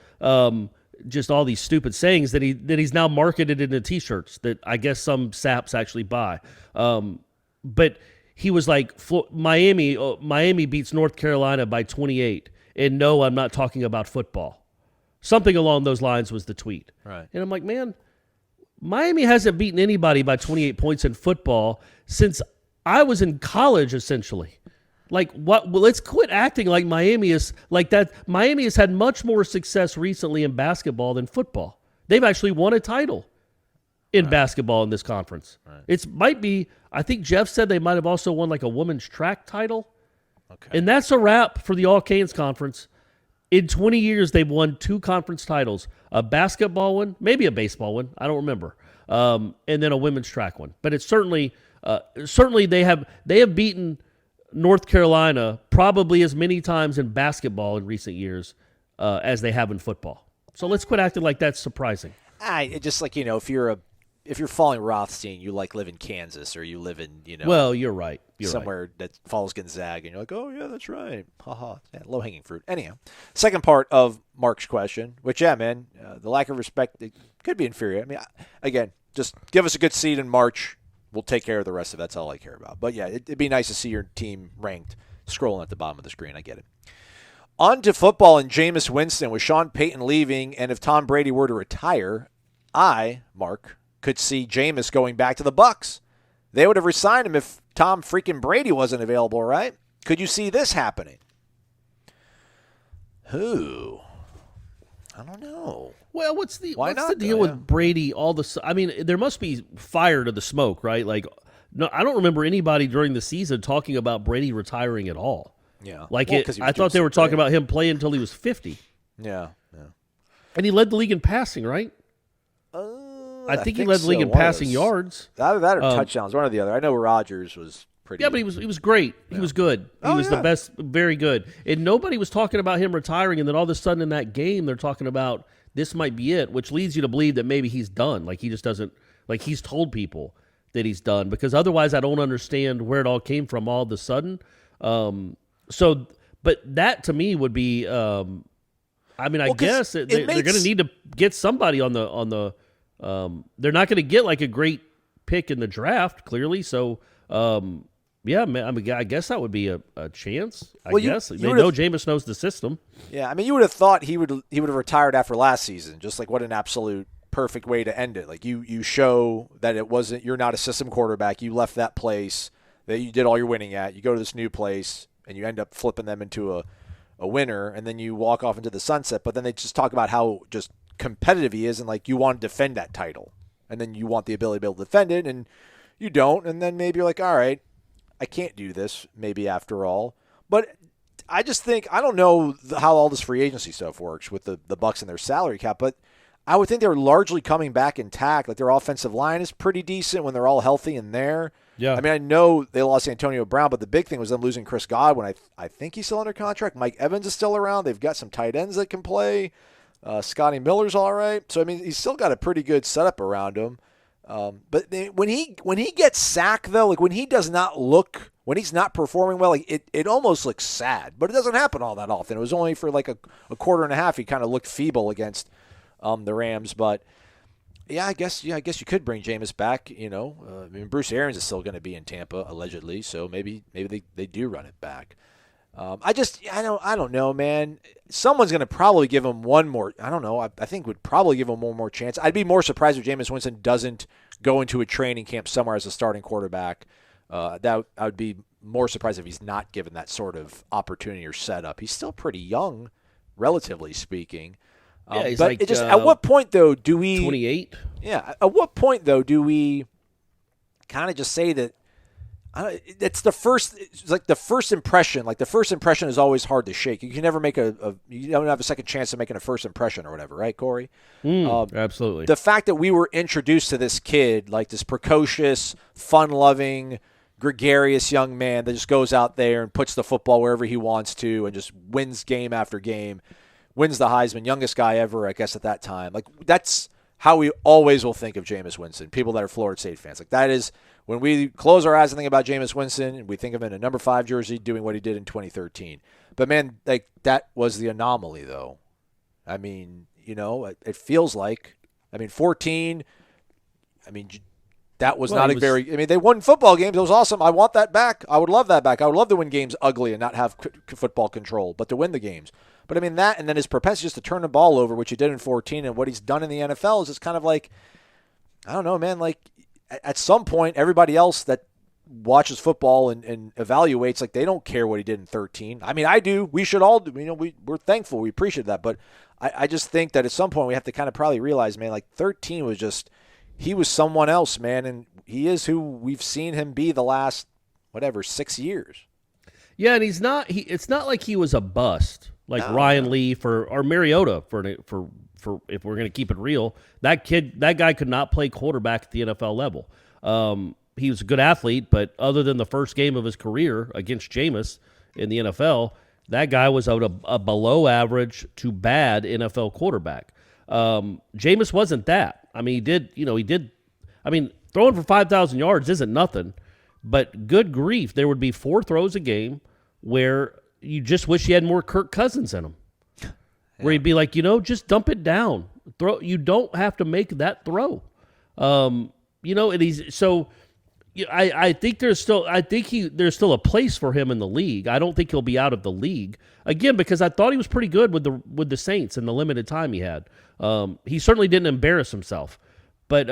Just all these stupid sayings that he's now marketed into T-shirts that I guess some saps actually buy. But he was like, Miami beats North Carolina by 28. And no, I'm not talking about football. Something along those lines was the tweet. Right. And I'm like, man, Miami hasn't beaten anybody by 28 points in football since I was in college, essentially. Like, what? Well, let's quit acting like Miami is like that. Miami has had much more success recently in basketball than football. They've actually won a title in basketball in this conference. Right. It might be, I think Jeff said they might have also won like a women's track title. Okay. And that's a wrap for the All Canes Conference. In 20 years, they've won 2 conference titles, a basketball one, maybe a baseball one, I don't remember, and then a women's track one. But it's certainly they have beaten North Carolina probably as many times in basketball in recent years as they have in football. So let's quit acting like that's surprising. Just like, if you're following Rothstein, you live in Kansas or you live in, Well, you're right. Somewhere that follows Gonzaga, and you're like, oh, yeah, that's right. Haha. Yeah, low-hanging fruit. Anyhow, second part of Mark's question, which, yeah, man, the lack of respect, it could be inferior. I mean, again, just give us a good seed in March. We'll take care of the rest of it. That's all I care about. But, yeah, it'd be nice to see your team ranked scrolling at the bottom of the screen. I get it. On to football and Jameis Winston. With Sean Payton leaving, and if Tom Brady were to retire, Mark, could see Jameis going back to the Bucs. They would have resigned him if Tom freaking Brady wasn't available, right? Could you see this happening? Who? I don't know. Well, what's the deal with Brady? I mean, there must be fire to the smoke, right? Like, no, I don't remember anybody during the season talking about Brady retiring at all. Yeah, I thought they were talking about him playing until he was 50. Yeah. And he led the league in passing, right? I think he led the league in passing yards. That or touchdowns, one or the other. I know Rodgers was pretty. Yeah, but he was great. Yeah. He was good. He was the best, very good. And nobody was talking about him retiring, and then all of a sudden in that game they're talking about this might be it, which leads you to believe that maybe he's done. Like he just doesn't, like he's told people that he's done, because otherwise I don't understand where it all came from all of a sudden. But that to me would be, I guess they're going to need to get somebody on the. They're not going to get like a great pick in the draft, clearly. So, yeah, man, I guess that would be a chance. I guess they know Jameis knows the system. Yeah, I mean, you would have thought he would have retired after last season. Just like what an absolute perfect way to end it. Like you show that you're not a system quarterback. You left that place that you did all your winning at. You go to this new place and you end up flipping them into a winner, and then you walk off into the sunset. But then they just talk about how just competitive he is, and like you want to defend that title, and then you want the ability to be able to defend it, and you don't, and then maybe you're like, all right, I can't do this maybe after all. But I just think, I don't know how all this free agency stuff works with the Bucs and their salary cap, but I would think they're largely coming back intact. Like their offensive line is pretty decent when they're all healthy in there. Yeah. I mean, I know they lost Antonio Brown, but the big thing was them losing Chris Godwin. I think he's still under contract. Mike Evans is still around. They've got some tight ends that can play. Scotty Miller's all right. So, I mean, he's still got a pretty good setup around him. But when he gets sacked, though, like when he's not performing well, like it almost looks sad. But it doesn't happen all that often. It was only for like a quarter and a half. He kind of looked feeble against the Rams. But, yeah, I guess you could bring Jameis back, I mean, Bruce Arians is still going to be in Tampa, allegedly. So maybe they do run it back. I don't know, man. Someone's going to probably give him one more. I don't know. I think would probably give him one more chance. I'd be more surprised if Jameis Winston doesn't go into a training camp somewhere as a starting quarterback. I would be more surprised if he's not given that sort of opportunity or setup. He's still pretty young, relatively speaking. Yeah, he's but at what point, though, do we 28? Yeah. At what point, though, do we kind of just say that? It's the first. It's like the first impression. Like the first impression is always hard to shake. You can never make you don't have a second chance of making a first impression or whatever, right, Corey? Absolutely. The fact that we were introduced to this kid, like this precocious, fun-loving, gregarious young man that just goes out there and puts the football wherever he wants to and just wins game after game, wins the Heisman, youngest guy ever, I guess, at that time. Like, that's how we always will think of Jameis Winston, people that are Florida State fans. Like, that is, when we close our eyes and think about Jameis Winston, we think of him in a number 5 jersey doing what he did in 2013. But, man, like, that was the anomaly, though. I mean, it feels like, 14, that was they won football games. It was awesome. I want that back. I would love that back. I would love to win games ugly and not have football control, but to win the games. But, that, and then his propensity just to turn the ball over, which he did in 14, and what he's done in the NFL is just kind of like, I don't know, man, like, at some point, everybody else that watches football and evaluates, like, they don't care what he did in 13. I do. We should all do. We're thankful. We appreciate that. But I just think that at some point we have to kind of probably realize, man, like, 13 was just – he was someone else, man, and he is who we've seen him be the last, 6 years. Yeah, and it's not like he was a bust like Ryan Leaf or Mariota for if we're going to keep it real. That guy could not play quarterback at the NFL level. He was a good athlete, but other than the first game of his career against Jameis in the NFL, that guy was a below average to bad NFL quarterback. Jameis wasn't that. He did. Throwing for 5,000 yards isn't nothing, but good grief, there would be 4 throws a game where you just wish you had more Kirk Cousins in them. Yeah. Where you'd be like, just dump it down. You don't have to make that throw. I think there's still a place for him in the league. I don't think he'll be out of the league again because I thought he was pretty good with the Saints in the limited time he had. He certainly didn't embarrass himself, but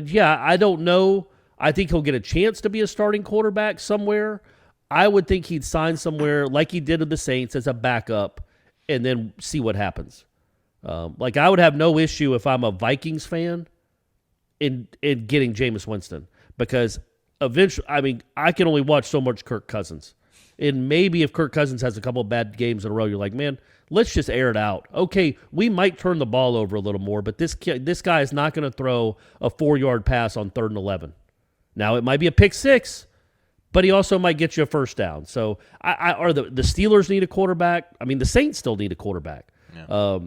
yeah, I don't know. I think he'll get a chance to be a starting quarterback somewhere. I would think he'd sign somewhere like he did with the Saints as a backup, and then see what happens. I would have no issue if I'm a Vikings fan in getting Jameis Winston. Because eventually, I can only watch so much Kirk Cousins. And maybe if Kirk Cousins has a couple of bad games in a row, you're like, man, let's just air it out. Okay, we might turn the ball over a little more, but this guy is not going to throw a 4-yard pass on 3rd and 11. Now, it might be a pick 6, but he also might get you a first down. So the Steelers need a quarterback. The Saints still need a quarterback. Yeah.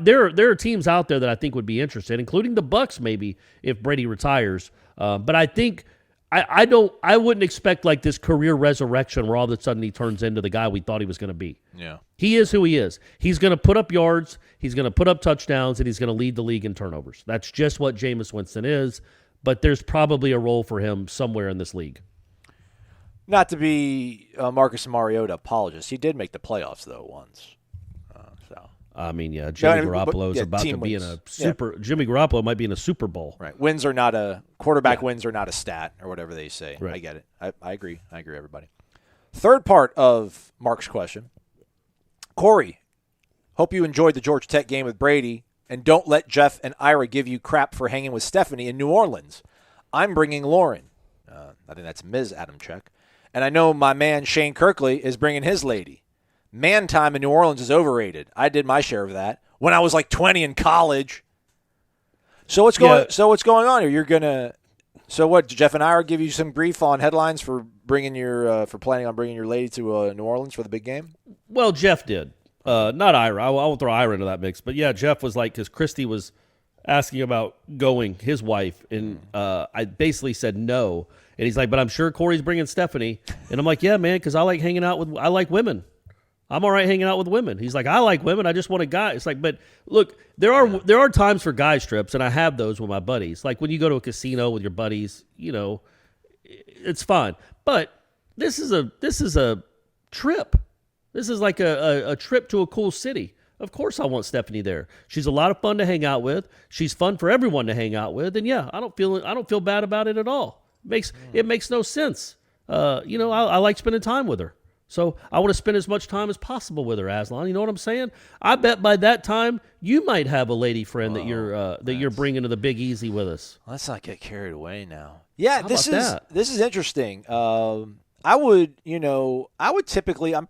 There are teams out there that I think would be interested, including the Bucs maybe if Brady retires. But I think I wouldn't expect like this career resurrection where all of a sudden he turns into the guy we thought he was going to be. Yeah, he is who he is. He's going to put up yards, he's going to put up touchdowns, and he's going to lead the league in turnovers. That's just what Jameis Winston is. But there's probably a role for him somewhere in this league. Not to be Marcus Mariota apologist, he did make the playoffs though once. Jimmy Garoppolo's about to be in a super. Yeah. Jimmy Garoppolo might be in a Super Bowl. Right. Wins are not a quarterback. Wins are not a stat or whatever they say. Right. I get it. I agree. I agree. Everybody. Third part of Mark's question. Corey, hope you enjoyed the Georgia Tech game with Brady, and don't let Jeff and Ira give you crap for hanging with Stephanie in New Orleans. I'm bringing Lauren. I think that's Ms. Adamchek, and I know my man Shane Kirkley is bringing his lady. Man time in New Orleans is overrated. I did my share of that when I was like 20 in college. So what's going on here? You're gonna. So what? Jeff and I give you some grief on headlines for bringing for planning on bringing your lady to New Orleans for the big game. Well, Jeff did. Not Ira. I won't throw Ira into that mix. But yeah, Jeff was like, because Christy was asking about going, his wife, and I basically said no. And he's like, but I'm sure Corey's bringing Stephanie. And I'm like, yeah, man, because I like hanging out with. I like women. I'm all right hanging out with women. He's like, I like women. I just want a guy. It's like, but look, there are times for guy trips, and I have those with my buddies. Like when you go to a casino with your buddies, it's fine. But this is a trip. This is like a trip to a cool city. Of course, I want Stephanie there. She's a lot of fun to hang out with. She's fun for everyone to hang out with. And yeah, I don't feel bad about it at all. It makes no sense. I like spending time with her. So I want to spend as much time as possible with her, Aslan. You know what I'm saying? I bet by that time you might have a lady friend that you're bringing to the Big Easy with us. Let's not get carried away now. Yeah, this is interesting. I would typically, I'm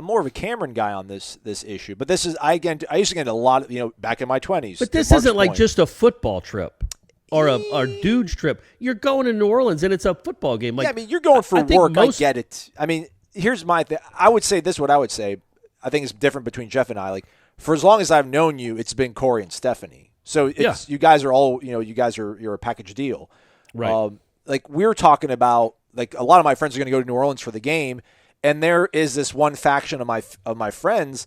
more of a Cameron guy on this issue, but this is I used to get a lot of back in my 20s. But this isn't like just a football trip. or a dude's trip. You're going to New Orleans and it's a football game. Like, yeah, I mean, you're going for I think work. most- I get it. I mean, here's my thing. I would say this. What I would say, I think is different between Jeff and I. Like, for as long as I've known you, it's been Corey and Stephanie. So it's you guys are all you're a package deal. Right. Like we were talking about, like a lot of my friends are going to go to New Orleans for the game, and there is this one faction of my friends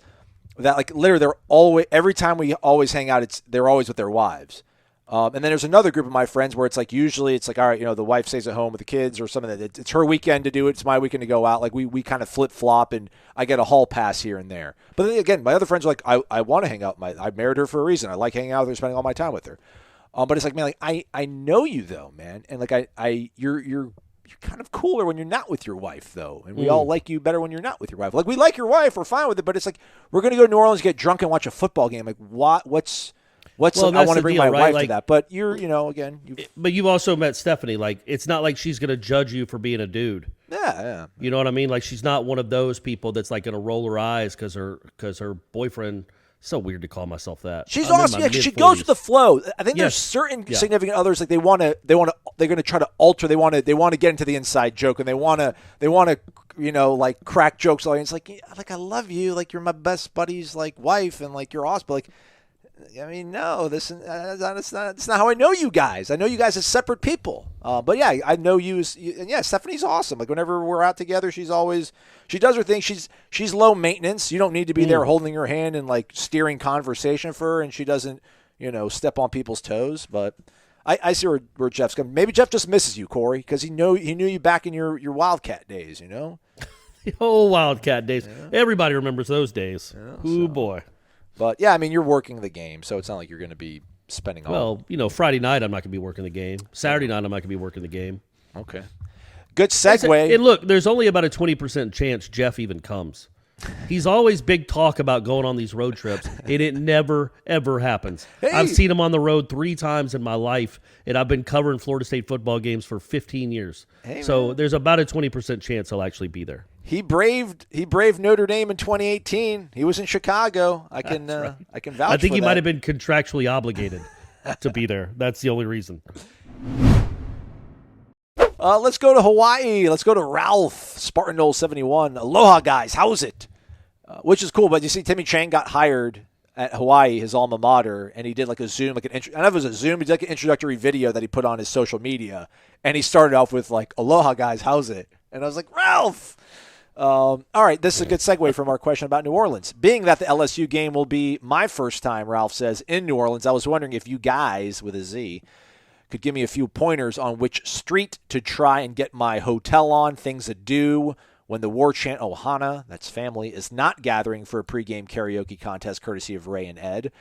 that like literally they're always every time we always hang out, they're always with their wives. And then there's another group of my friends where it's like usually it's like, all right, the wife stays at home with the kids or something. It's her weekend to do it. It's my weekend to go out. Like we kind of flip flop, and I get a hall pass here and there. But then again, my other friends are like, I want to hang out. I married her for a reason. I like hanging out with her, spending all my time with her. But it's like, man, like I know you though, man, and like you're kind of cooler when you're not with your wife though, and we all like you better when you're not with your wife. Like we like your wife, we're fine with it, but it's like we're gonna go to New Orleans, get drunk, and watch a football game. Like what's Well, I want to the bring deal, my right? wife Like, to that, but again, but you've also met Stephanie. Like, it's not like she's going to judge you for being a dude. yeah. You know what I mean? Like, she's not one of those people that's like going to roll her eyes because her boyfriend. So weird to call myself that. She's I'm in awesome. my Yeah, she mid-40s. goes with the flow. I think there's Yes. certain Yeah. significant others like they're going to try to alter. They want to get into the inside joke, and they want to like crack jokes. And it's like I love you, like you're my best buddy's like wife, and like you're awesome. But like, I mean, no, that's not how I know you guys. I know you guys as separate people. But yeah, I know you as, and yeah, Stephanie's awesome. Like whenever we're out together, she does her thing. She's low maintenance. You don't need to be there holding her hand and like steering conversation for her, and she doesn't, step on people's toes. But I see where Jeff's coming. Maybe Jeff just misses you, Corey, because he knew you back in your Wildcat days. The old Wildcat days. Yeah. Everybody remembers those days. Yeah, boy. But yeah, I mean, you're working the game, so it's not like you're going to be spending all. Well, Friday night I'm not going to be working the game. Saturday night I'm not going to be working the game. Okay. Good segue. And look, there's only about a 20% chance Jeff even comes. He's always big talk about going on these road trips, and it never, ever happens. Hey. I've seen him on the road 3 times in my life, and I've been covering Florida State football games for 15 years. Hey, so man. There's about a 20% chance he'll actually be there. He braved Notre Dame in 2018. He was in Chicago. I can vouch for that. I think he might have been contractually obligated to be there. That's the only reason. Let's go to Hawaii. Let's go to Ralph, Spartan Noles 71. Aloha, guys. How's it? Which is cool, but you see Timmy Chang got hired at Hawaii, his alma mater, and he did like a Zoom, I don't know if it was a Zoom, he did like an introductory video that he put on his social media, and he started off with like, Aloha, guys. How's it? And I was like, Ralph! All right, this is a good segue from our question about New Orleans. Being that the LSU game will be my first time, Ralph says, in New Orleans, I was wondering if you guys, with a Z, could give me a few pointers on which street to try and get my hotel on, things to do when the Warchant Ohana, that's family, is not gathering for a pregame karaoke contest courtesy of Ray and Ed,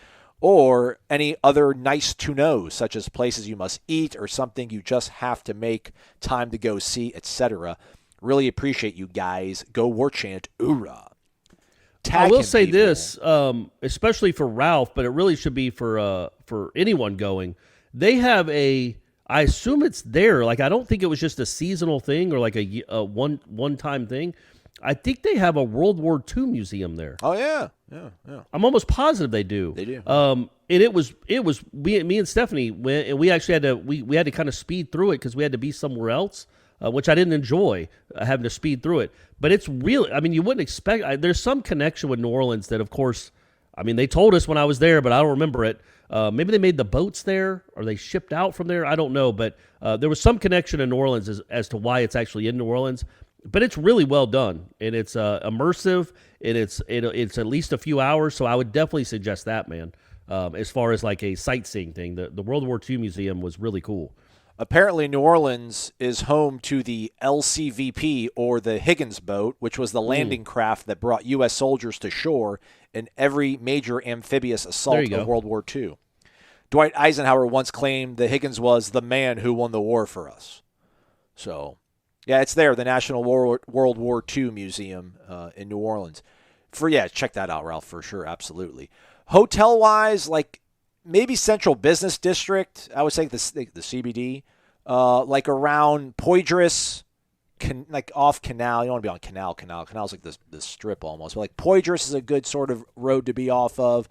or any other nice to know, such as places you must eat or something you just have to make time to go see, etc. Really appreciate you guys. Go Warchant, oorah. I will say people. this, especially for Ralph, but it really should be for anyone going. They have I assume it's there. Like, I don't think it was just a seasonal thing or like a one-time thing. I think they have a World War II museum there. Oh yeah. I'm almost positive they do. They do. And it was me and Stephanie went, and we actually had to we had to kind of speed through it because we had to be somewhere else, which I didn't enjoy having to speed through it. But it's really, I mean, you wouldn't expect. There's some connection with New Orleans that, of course, I mean, they told us when I was there, but I don't remember it. Maybe they made the boats there, or they shipped out from there. I don't know, but there was some connection in New Orleans as to why it's actually in New Orleans. But it's really well done, and it's immersive, and it's at least a few hours. So I would definitely suggest that, man. As far as like a sightseeing thing, the World War II museum was really cool. Apparently, New Orleans is home to the LCVP, or the Higgins boat, which was the landing craft that brought U.S. soldiers to shore in every major amphibious assault of World War II. Dwight Eisenhower once claimed the Higgins was the man who won the war for us. So, yeah, it's there, the National World War II Museum in New Orleans. Check that out, Ralph, for sure, absolutely. Hotel-wise, like, maybe Central Business District, I would say the CBD, like around Poydras, like off Canal. You don't want to be on Canal. Canal's like this strip almost. But like Poydras is a good sort of road to be off of.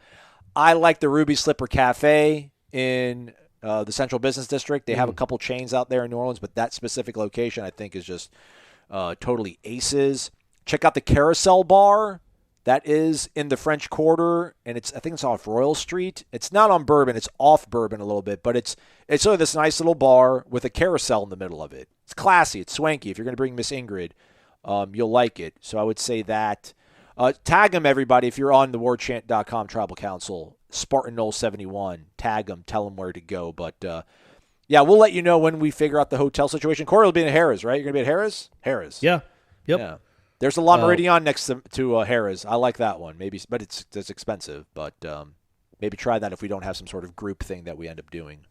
I like the Ruby Slipper Cafe in the Central Business District. They have a couple chains out there in New Orleans, but that specific location I think is just totally aces. Check out the Carousel Bar. That is in the French Quarter, and I think it's off Royal Street. It's not on Bourbon. It's off Bourbon a little bit, but it's really this nice little bar with a carousel in the middle of it. It's classy. It's swanky. If you're going to bring Miss Ingrid, you'll like it. So I would say that. Tag them, everybody, if you're on the warchant.com Tribal Council, Spartan Knoll 71. Tag them. Tell them where to go. But, yeah, we'll let you know when we figure out the hotel situation. Corey will be in Harrah's, right? You're going to be at Harrah's? Harrah's. Yeah. Yep. Yeah. There's a La Meridian next to Harrah's. I like that one. Maybe, but it's expensive. But maybe try that if we don't have some sort of group thing that we end up doing.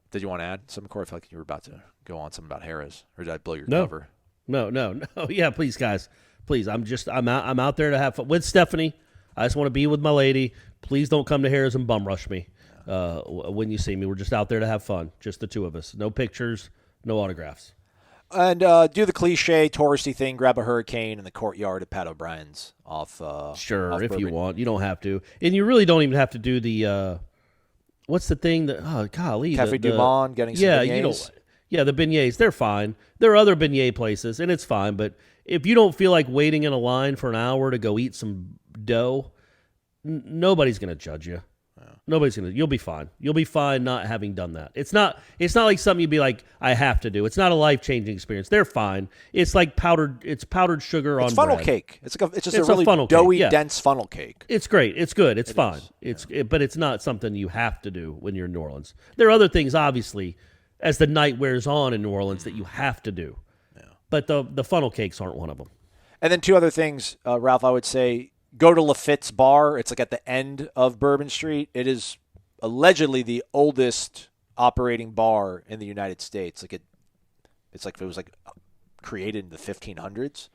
Did you want to add something, Corey? I feel like you were about to go on something about Harrah's, or did I blow your cover? No. Yeah, please, guys. Please, I'm out there to have fun with Stephanie. I just want to be with my lady. Please don't come to Harrah's and bum rush me when you see me. We're just out there to have fun, just the two of us. No pictures, no autographs. And do the cliche touristy thing, grab a hurricane in the courtyard at Pat O'Brien's off Sure, off if Bourbon. you want. You don't have to. And you really don't even have to do the what's the thing that golly. Cafe Du Monde, getting some beignets. The beignets, they're fine. There are other beignet places, and it's fine. But if you don't feel like waiting in a line for an hour to go eat some dough, nobody's going to judge you. You'll be fine. You'll be fine not having done that. It's not like something you'd be like, I have to do. It's not a life-changing experience. They're fine. It's like powdered sugar on bread. It's funnel cake. It's just It's a really funnel cake, doughy, yeah. dense funnel cake. It's great. It's good. It's fine. But it's not something you have to do when you're in New Orleans. There are other things, obviously, as the night wears on in New Orleans that you have to do. Yeah. But the funnel cakes aren't one of them. And then two other things, Ralph, I would say, go to Lafitte's Bar. It's like at the end of Bourbon Street. It is allegedly the oldest operating bar in the United States. It's like it was created in the 1500s.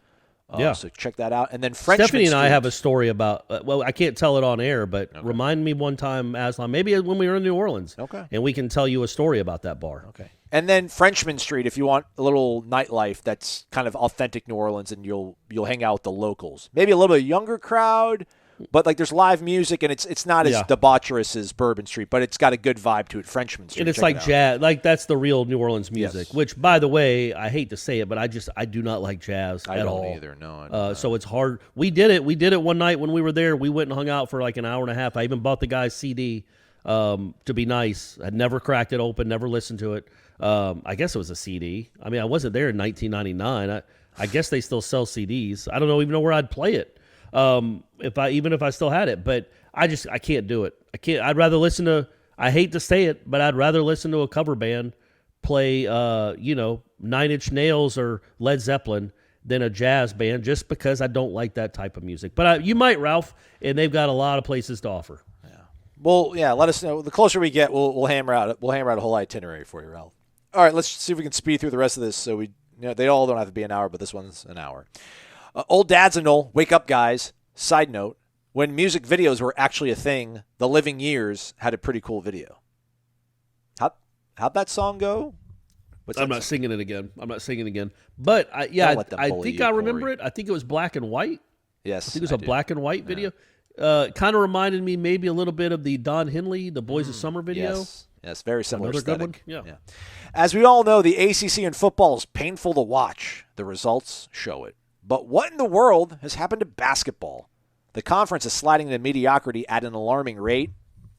So check that out. And then Frenchman Stephanie and Street. I have a story about, I can't tell it on air, but remind me one time, Aslan, maybe when we were in New Orleans. Okay. And we can tell you a story about that bar. Okay. And then Frenchman Street, if you want a little nightlife that's kind of authentic New Orleans, and you'll hang out with the locals. Maybe a little bit younger crowd, but there's live music, and it's not as debaucherous as Bourbon Street, but it's got a good vibe to it. Frenchman Street. And it's check like it out. jazz, that's the real New Orleans music. Yes. Which, by the way, I hate to say it, but I do not like jazz I at don't all. either. No. So it's hard. We did it one night when we were there. We went and hung out for like an hour and a half. I even bought the guy's CD to be nice. I'd never cracked it open, never listened to it. I guess it was a CD. I mean, I wasn't there in 1999. I guess they still sell CDs. I don't even know where I'd play it. If I still had it, but I can't do it. I can't. I'd rather listen to. I hate to say it, but I'd rather listen to a cover band play, 9 Inch Nails or Led Zeppelin than a jazz band, just because I don't like that type of music. But you might, Ralph, and they've got a lot of places to offer. Yeah. Well, yeah. Let us know. The closer we get, we'll hammer out a whole itinerary for you, Ralph. All right. Let's see if we can speed through the rest of this. So they all don't have to be an hour, but this one's an hour. Old Dad's a Nole. Wake up, guys. Side note, when music videos were actually a thing, The Living Years had a pretty cool video. How'd that song go? I'm not singing it again. But I think I remember Corey. it. I think it was black and white. Yes. I think it was a black and white video. Kind of reminded me maybe a little bit of the Don Henley, The Boys of Summer video. Yes, very similar Another good aesthetic. one. Yeah. As we all know, the ACC in football is painful to watch. The results show it. But what in the world has happened to basketball? The conference is sliding into mediocrity at an alarming rate.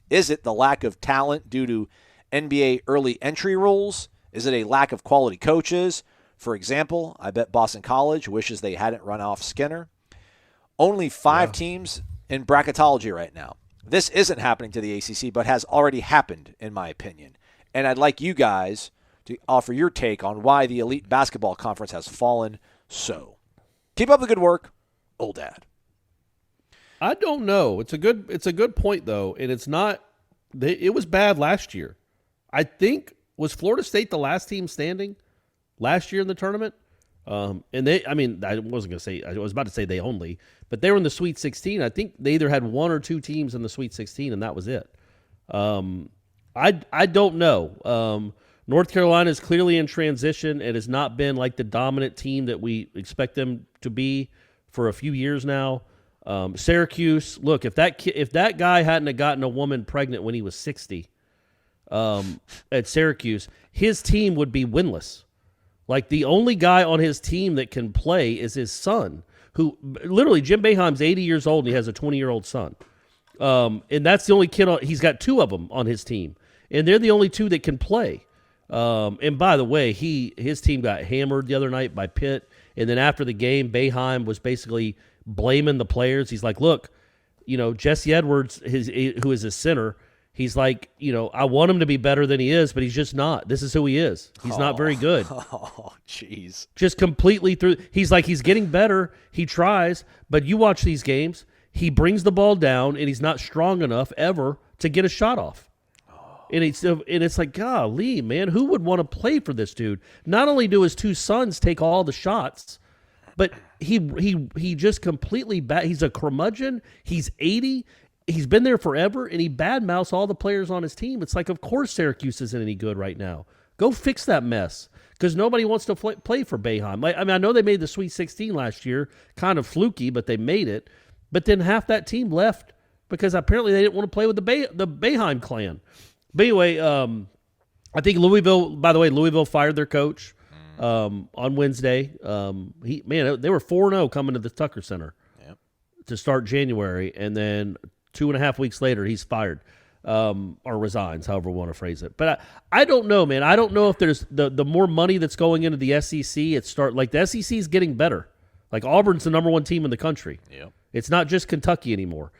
Is it the lack of talent due to NBA early entry rules? Is it a lack of quality coaches? For example, I bet Boston College wishes they hadn't run off Skinner. Only 5 teams in bracketology right now. This isn't happening to the ACC, but has already happened, in my opinion. And I'd like you guys to offer your take on why the elite basketball conference has fallen so. Keep up the good work, Old Dad. I don't know. It's a good point though, and it's not. It was bad last year. I think was Florida State the last team standing last year in the tournament. And I wasn't gonna say. I was about to say they only, but they were in the Sweet 16. I think they either had 1 or 2 teams in the Sweet 16, and that was it. I don't know. North Carolina is clearly in transition. It has not been like the dominant team that we expect them to be for a few years now. Syracuse, look, if that guy hadn't have gotten a woman pregnant when he was 60, at Syracuse, his team would be winless. Like, the only guy on his team that can play is his son, who literally, Jim Boeheim's 80 years old and he has a 20-year-old son. And that's the only kid he's got 2 of them on his team. And they're the only 2 that can play. And by the way, his team got hammered the other night by Pitt. And then after the game, Boeheim was basically blaming the players. He's like, look, Jesse Edwards, who is a center, he's like, I want him to be better than he is, but he's just not. This is who he is. He's not very good. Oh, jeez. Just completely through. He's like, he's getting better. He tries, but you watch these games, he brings the ball down, and he's not strong enough ever to get a shot off. And it's like, golly, man, who would want to play for this dude? Not only do his 2 sons take all the shots, but he just completely he's a curmudgeon. He's 80. He's been there forever, and he badmouths all the players on his team. It's like, of course Syracuse isn't any good right now. Go fix that mess, because nobody wants to play for Boeheim. I know they made the Sweet 16 last year, kind of fluky, but they made it. But then half that team left because apparently they didn't want to play with the Boeheim clan. But anyway, I think Louisville fired their coach on Wednesday. They were 4-0 coming to the Tucker Center to start January, and then 2.5 weeks later, he's fired or resigns, however we want to phrase it. But I don't know, man. I don't know if there's the more money that's going into the SEC. The SEC is getting better. Like, Auburn's the number 1 team in the country. Yep. It's not just Kentucky anymore.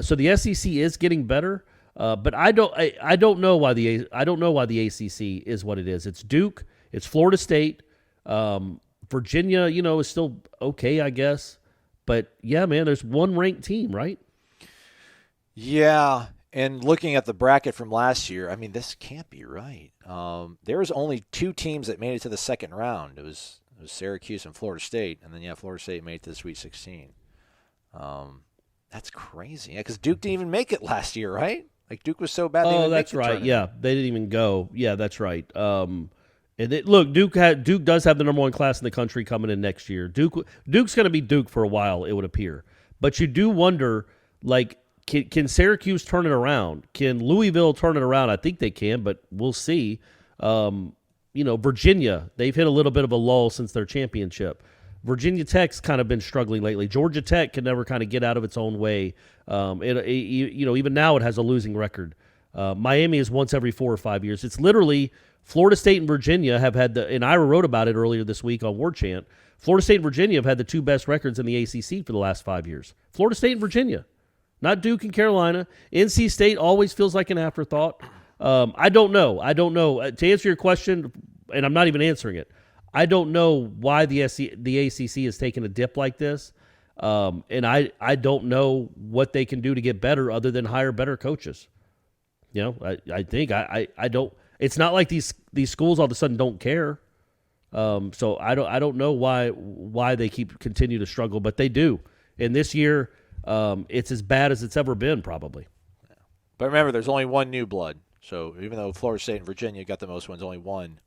So the SEC is getting better. But I don't know why the ACC is what it is. It's Duke, it's Florida State, Virginia. Is still okay, I guess. But yeah, man, there's one ranked team, right? Yeah, and looking at the bracket from last year, I mean, this can't be right. There was only 2 teams that made it to the second round. It was Syracuse and Florida State, and then Florida State made it to the Sweet 16. That's crazy. Yeah, because Duke didn't even make it last year, right? Like, Duke was so bad. Oh, that's right. Tournament. Yeah, they didn't even go. Yeah, that's right. Look, Duke does have the number 1 class in the country coming in next year. Duke's going to be Duke for a while, it would appear. But you do wonder, like, can Syracuse turn it around? Can Louisville turn it around? I think they can, but we'll see. Virginia, they've hit a little bit of a lull since their championship. Virginia Tech's kind of been struggling lately. Georgia Tech can never kind of get out of its own way. Even now it has a losing record. Miami is once every 4 or 5 years. It's literally Florida State and Virginia have had and Ira wrote about it earlier this week on Warchant. Florida State and Virginia have had the 2 best records in the ACC for the last 5 years. Florida State and Virginia, not Duke and Carolina. NC State always feels like an afterthought. I don't know. To answer your question, and I'm not even answering it, I don't know why the ACC has taken a dip like this, and I don't know what they can do to get better other than hire better coaches. I think I don't. It's not like these schools all of a sudden don't care. So I don't know why they continue to struggle, but they do. And this year, it's as bad as it's ever been, probably. But remember, there's only one new blood. So even though Florida State and Virginia got the most wins, only one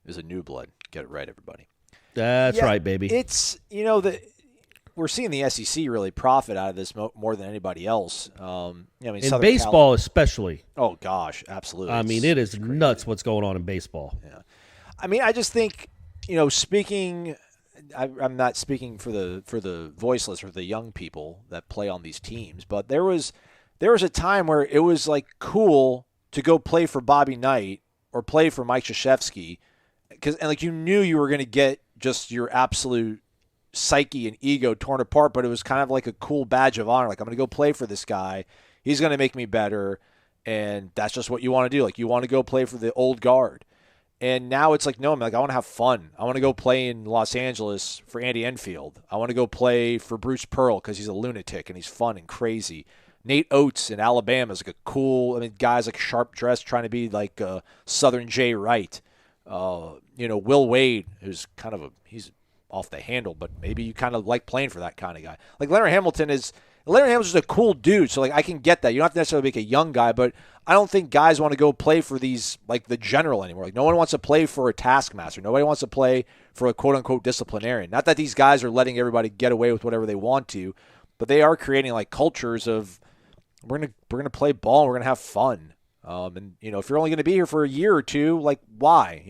is a new blood. Get it right, everybody. That's right, baby. It's, we're seeing the SEC really profit out of this more than anybody else. In baseball especially. Oh, gosh, absolutely. I mean, it is nuts what's going on in baseball. Yeah. I mean, I just think, speaking – I'm not speaking for the voiceless or the young people that play on these teams, but there was a time where it was, like, cool to go play for Bobby Knight or play for Mike Krzyzewski and you knew you were going to get just your absolute psyche and ego torn apart, but it was kind of like a cool badge of honor. Like, I'm going to go play for this guy. He's going to make me better, and that's just what you want to do. Like, you want to go play for the old guard. And now it's like, no, I want to have fun. I want to go play in Los Angeles for Andy Enfield. I want to go play for Bruce Pearl because he's a lunatic and he's fun and crazy. Nate Oates in Alabama is like a cool, guys like sharp dressed trying to be like Southern Jay Wright. Will Wade, who's he's off the handle, but maybe you kind of like playing for that kind of guy. Like Leonard Hamilton's just a cool dude, so like I can get that. You don't have to necessarily make a young guy, but I don't think guys want to go play for these like the general anymore. Like no one wants to play for a taskmaster. Nobody wants to play for a quote unquote disciplinarian. Not that these guys are letting everybody get away with whatever they want to, but they are creating like cultures of we're gonna play ball and we're gonna have fun. And if you're only going to be here for a year or two, like why?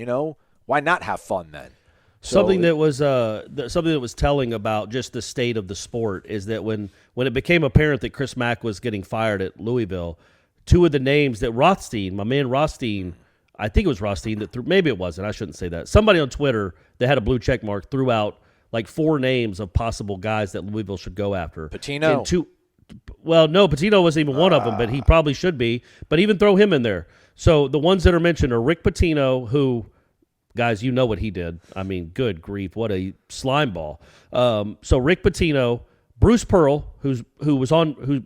Why not have fun then? Something that was telling about just the state of the sport is that when it became apparent that Chris Mack was getting fired at Louisville, two of the names that my man Rothstein, I think it was Rothstein maybe it wasn't. I shouldn't say that. Somebody on Twitter that had a blue check mark threw out like 4 names of possible guys that Louisville should go after. Patino. No, Patino wasn't even one of them, but he probably should be. But even throw him in there. So the ones that are mentioned are Rick Pitino, who, guys, you know what he did. I mean, good grief, what a slime ball. So Rick Pitino, Bruce Pearl, who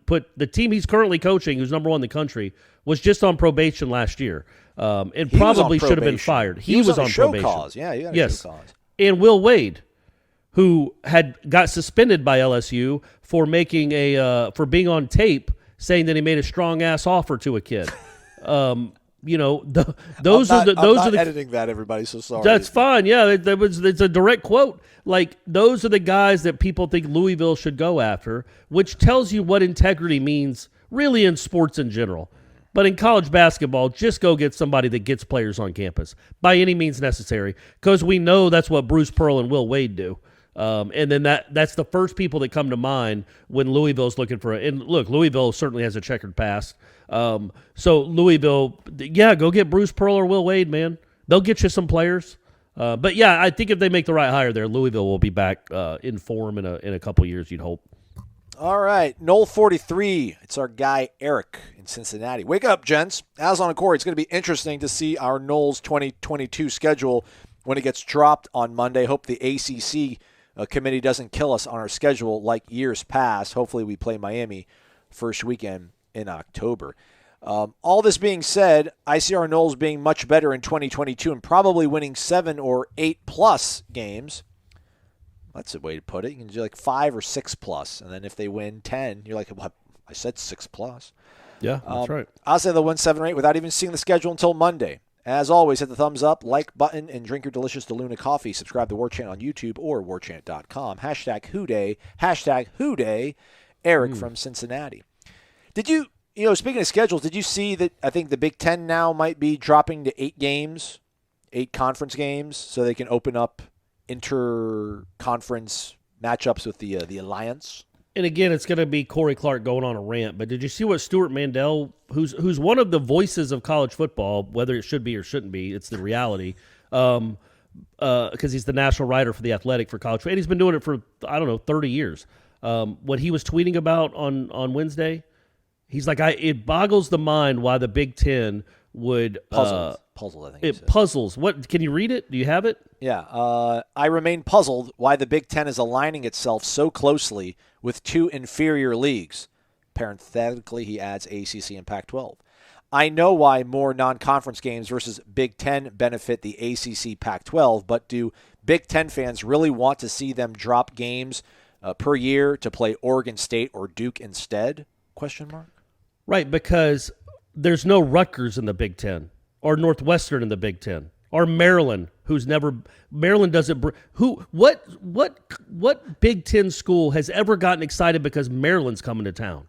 put the team he's currently coaching, who's number 1 in the country, was just on probation last year, and probably should have been fired. He was on show probation. Cause. Yeah, he had a show cause. And Will Wade, who got suspended by LSU for for being on tape saying that he made a strong ass offer to a kid. Those are the editing that, everybody. So sorry. That's fine. Yeah, it's a direct quote. Like, those are the guys that people think Louisville should go after, which tells you what integrity means really in sports in general. But in college basketball, just go get somebody that gets players on campus by any means necessary, because we know that's what Bruce Pearl and Will Wade do. And then that's the first people that come to mind when Louisville's looking for and look, Louisville certainly has a checkered past. So Louisville, go get Bruce Pearl or Will Wade, man. They'll get you some players. But yeah, I think if they make the right hire there, Louisville will be back in form in a couple years, you'd hope. All right, Knoll 43. It's our guy Eric in Cincinnati. Wake up, gents. Aslan and Corey, it's going to be interesting to see our Knowles 2022 schedule when it gets dropped on Monday. Hope the ACC committee doesn't kill us on our schedule like years past. Hopefully we play Miami first weekend in October. All this being said, I see our Knowles being much better in 2022 and probably winning 7 or 8 plus games. That's a way to put it. You can do like 5 or 6 plus, and then if they win 10, you're like, what? I said 6 plus. Yeah, that's right. I'll say they'll win 7 or 8 without even seeing the schedule until Monday. As always, hit the thumbs up, like button, and drink your delicious DeLuna coffee. Subscribe to Warchant on YouTube or warchant.com. Hashtag Who Day. Eric from Cincinnati. Did you speaking of schedules, did you see that I think the Big Ten now might be dropping to 8 games, 8 conference games, so they can open up inter-conference matchups with the Alliance? And again, it's going to be Corey Clark going on a rant. But did you see what Stuart Mandel, who's one of the voices of college football, whether it should be or shouldn't be, it's the reality, because he's the national writer for The Athletic for college, and he's been doing it for 30 years. What he was tweeting about on Wednesday, he's like, it boggles the mind why the Big Ten would puzzled. I think it puzzles. What can you read it? Do you have it? Yeah. I remain puzzled why the Big Ten is aligning itself so closely with 2 inferior leagues. Parenthetically, he adds ACC and Pac-12. I know why more non-conference games versus Big Ten benefit the ACC Pac-12, but do Big Ten fans really want to see them drop games per year to play Oregon State or Duke instead? ? Right, because there's no Rutgers in the Big Ten or Northwestern in the Big Ten or Maryland, Maryland doesn't. What Big Ten school has ever gotten excited because Maryland's coming to town?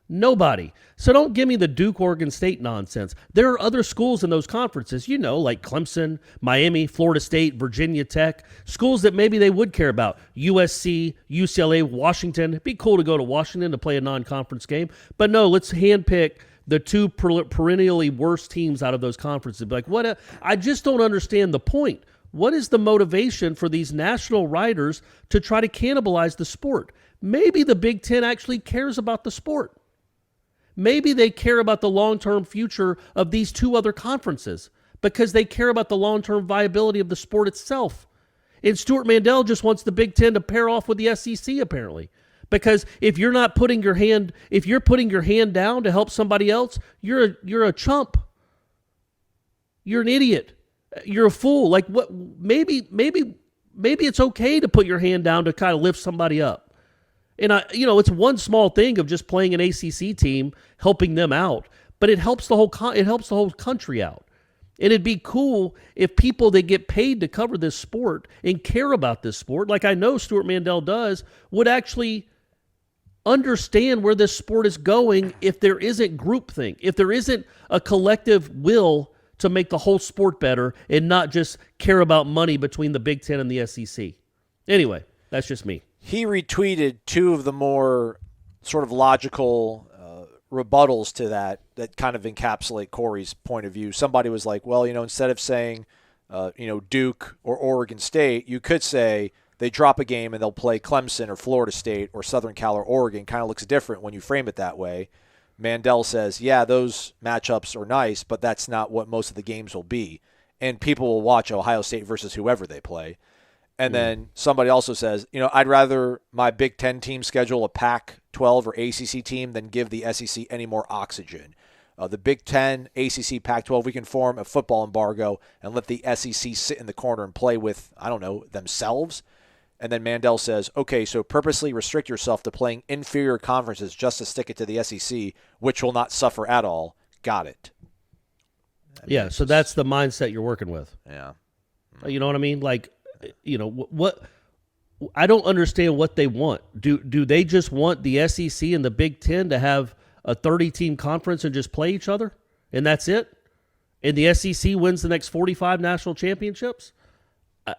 Nobody. So don't give me the Duke, Oregon State nonsense. There are other schools in those conferences, like Clemson, Miami, Florida State, Virginia Tech, schools that maybe they would care about. USC, UCLA, Washington. It'd be cool to go to Washington to play a non-conference game. But no, let's handpick the 2 perennially worst teams out of those conferences. Be like, I just don't understand the point. What is the motivation for these national writers to try to cannibalize the sport? Maybe the Big Ten actually cares about the sport. Maybe they care about the long-term future of these 2 other conferences because they care about the long-term viability of the sport itself. And Stuart Mandel just wants the Big Ten to pair off with the SEC, apparently. Because if you're putting your hand down to help somebody else, you're a chump. You're an idiot. You're a fool. Like what? Maybe it's okay to put your hand down to kind of lift somebody up. And it's one small thing of just playing an ACC team, helping them out, but it helps the whole country out. And it'd be cool if people that get paid to cover this sport and care about this sport, like I know Stuart Mandel does, would actually understand where this sport is going if there isn't groupthink, if there isn't a collective will to make the whole sport better and not just care about money between the Big Ten and the SEC. Anyway, that's just me. He retweeted two of the more sort of logical rebuttals to that kind of encapsulate Corey's point of view. Somebody was like, well, instead of saying, Duke or Oregon State, you could say they drop a game and they'll play Clemson or Florida State or Southern Cal or Oregon. Kind of looks different when you frame it that way. Mandel says, yeah, those matchups are nice, but that's not what most of the games will be. And people will watch Ohio State versus whoever they play. And then somebody also says, I'd rather my Big Ten team schedule a Pac-12 or ACC team than give the SEC any more oxygen. The Big Ten, ACC, Pac-12, we can form a football embargo and let the SEC sit in the corner and play with, themselves. And then Mandel says, okay, so purposely restrict yourself to playing inferior conferences just to stick it to the SEC, which will not suffer at all. Got it. Yeah, so that's the mindset you're working with. Yeah. You know what I mean? Like, what I don't understand what they want. Do they just want the SEC and the Big Ten to have a 30-team conference and just play each other, and that's it? And the SEC wins the next 45 national championships?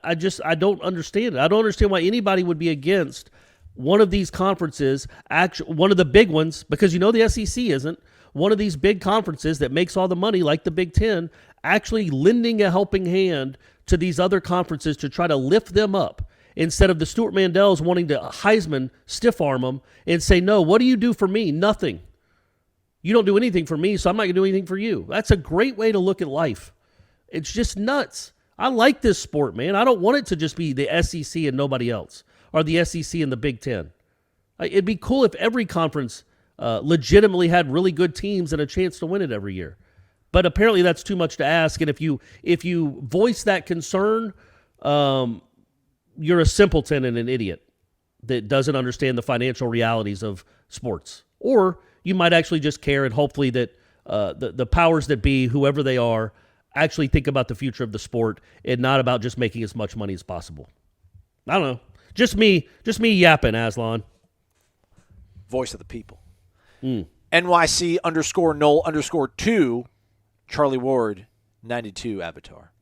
I don't understand it. I don't understand why anybody would be against one of these conferences, one of the big ones, because the SEC isn't, one of these big conferences that makes all the money like the Big Ten, actually lending a helping hand to these other conferences to try to lift them up instead of the Stuart Mandels wanting to Heisman stiff-arm them and say, no, what do you do for me? Nothing. You don't do anything for me, so I'm not going to do anything for you. That's a great way to look at life. It's just nuts. I like this sport, man. I don't want it to just be the SEC and nobody else, or the SEC and the Big Ten. It'd be cool if every conference legitimately had really good teams and a chance to win it every year. But apparently that's too much to ask. And if you voice that concern, you're a simpleton and an idiot that doesn't understand the financial realities of sports. Or you might actually just care, and hopefully that the powers that be, whoever they are, actually think about the future of the sport and not about just making as much money as possible. I don't know. Just me yapping, Aslan. Voice of the people. NYC _Nole_2, Charlie Ward, 92 Avatar.